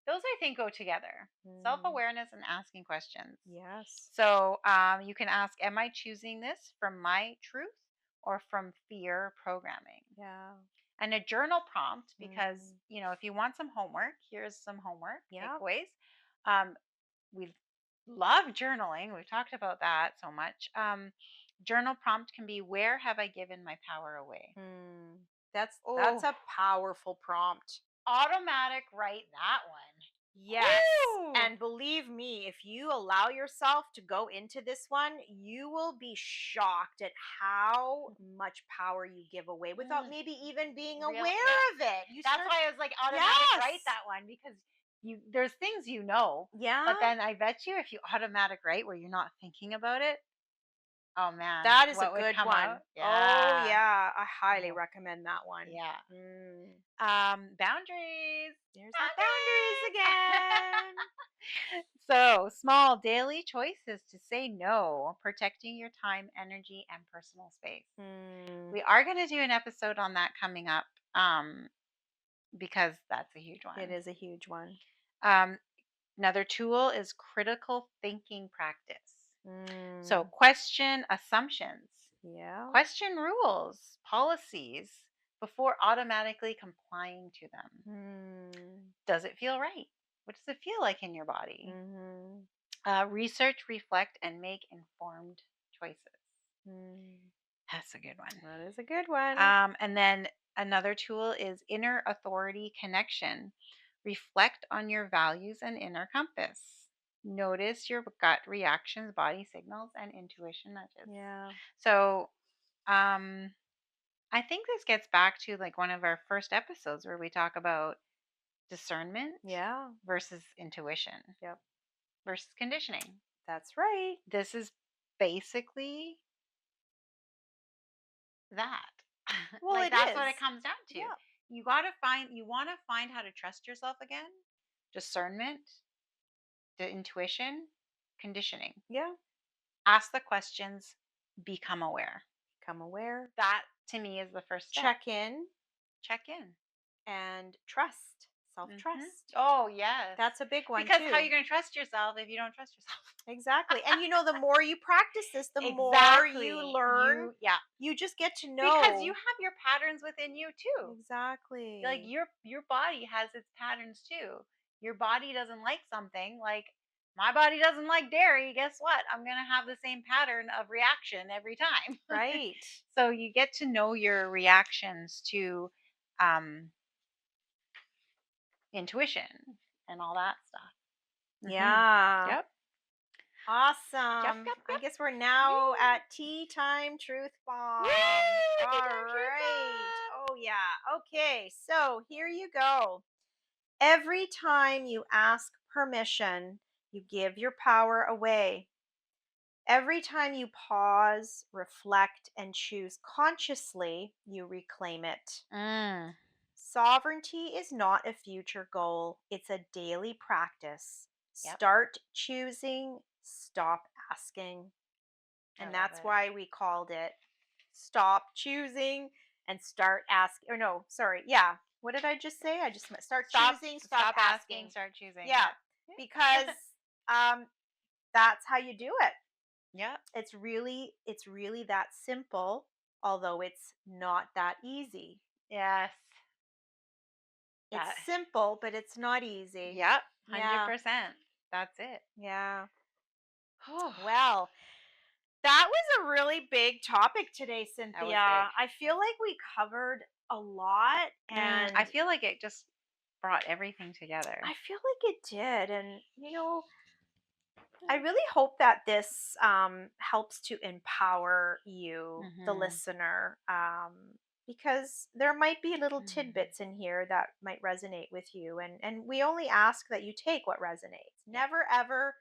Those I think go together. Self-awareness and asking questions. Yes. So you can ask, am I choosing this from my truth or from fear programming? Yeah. And a journal prompt, because if you want some homework, here's some homework takeaways. We love journaling. We've talked about that so much. Journal prompt can be, where have I given my power away? That's Oh, a powerful prompt. automatic, write that one. Yes. Woo! And believe me, if you allow yourself to go into this one, you will be shocked at how much power you give away without maybe even being aware of it. That's why I was like, automatic, write that one, because there's things Yeah. but then I bet you if you automatic write where you're not thinking about it, oh man, that is a what would good come one. out? Oh yeah, I highly recommend that one. Yeah. Boundaries. There's our boundaries again. So, small daily choices to say no, protecting your time, energy, and personal space. We are going to do an episode on that coming up, because that's a huge one. It is a huge one. Another tool is critical thinking practice. So, question assumptions. Yeah. Question rules, policies before automatically complying to them. Does it feel right? What does it feel like in your body? Research, reflect, and make informed choices. That's a good one. That is a good one. And then another tool is inner authority connection. Reflect on your values and inner compass. Notice your gut reactions, body signals, and intuition nudges. Yeah. So, I think this gets back to like one of our first episodes where we talk about discernment versus intuition versus conditioning. That's right. This is basically that. Well, that's what it comes down to. Yeah. You want to find how to trust yourself again. Discernment, the intuition, conditioning. Yeah. Ask the questions, become aware. Become aware. That to me is the first step. Check in. And trust. Self-trust. Oh, yes. That's a big one because too. how are you going to trust yourself if you don't trust yourself? Exactly. And the more you practice this, the more you learn. You just get to know. Because you have your patterns within you too. Exactly. Like your body has its patterns too. Your body doesn't like something, like my body doesn't like dairy. Guess what? I'm going to have the same pattern of reaction every time. Right. So you get to know your reactions to intuition and all that stuff. Yeah. Yep. Awesome. I guess we're now at tea time truth bomb. All right. Oh yeah. Okay. So here you go. Every time you ask permission, you give your power away. Every time you pause, reflect, and choose consciously, you reclaim it. Mm. Sovereignty is not a future goal, it's a daily practice. Yep. Start choosing, stop asking. I And love that's it. why we called it Stop Choosing and Start Asking. Or, no, sorry. Yeah. What did I just say? I just meant start choosing, stop asking. start choosing. Yeah. Yep. Because um, that's how you do it. Yep. It's really that simple, although it's not that easy. Yes. It's That. simple, but it's not easy. Yep. Yeah. 100%. That's it. Yeah. Whew. Well, that was a really big topic today, That was Cynthia. big. I feel like we covered a lot, and I feel like it just brought everything together. I feel like it did. And, I really hope that this helps to empower you, the Mhm. listener, because there might be little Mm. tidbits in here that might resonate with you. And we only ask that you take what resonates. Yeah. Never, ever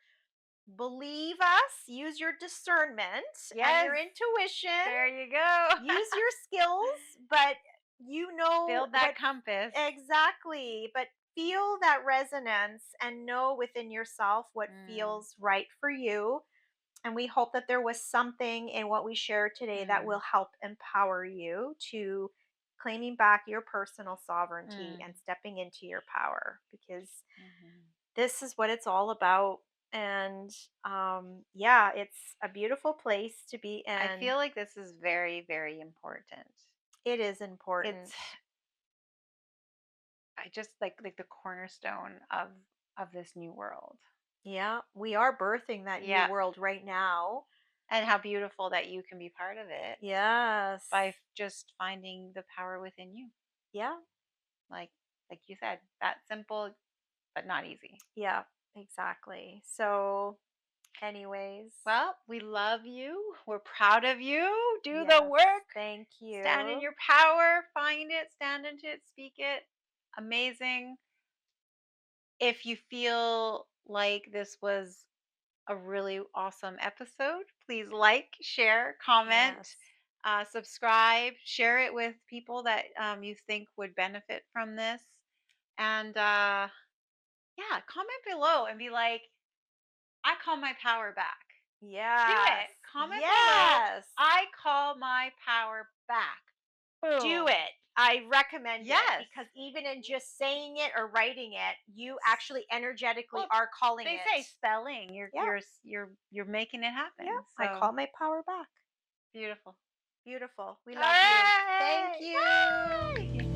believe us. Use your discernment and your Yes. intuition. There you go. Use your skills, but Build that compass. exactly, but feel that resonance and know within yourself what feels right for you. And we hope that there was something in what we shared today that will help empower you to claiming back your personal sovereignty and stepping into your power, because this is what it's all about. And yeah, it's a beautiful place to be in. I feel like this is very, very important. It is important. It's I just like the cornerstone of this new world. Yeah, we are birthing that new Yeah. world right now. And how beautiful that you can be part of it Yes. by just finding the power within you. Yeah. Like you said, that simple but not easy. Yeah, exactly. So, anyways. Well, we love you. We're proud of you. Do the Yes, work. thank you. Stand in your power. Find it. Stand into it. Speak it. Amazing. If you feel like this was a really awesome episode, please like, share, comment, Yes. subscribe, share it with people that you think would benefit from this. And yeah, comment below and be like, I call my power back. Do Yes. it. Comment below. Yes. I call my power back. Boom. Do it. I recommend Yes. it, because even in just saying it or writing it, you actually energetically Well, are calling They it. say spelling. Yeah. You're making it happen. Yeah, So I call my power back. beautiful. Beautiful. We All love you. right. Thank you. Bye.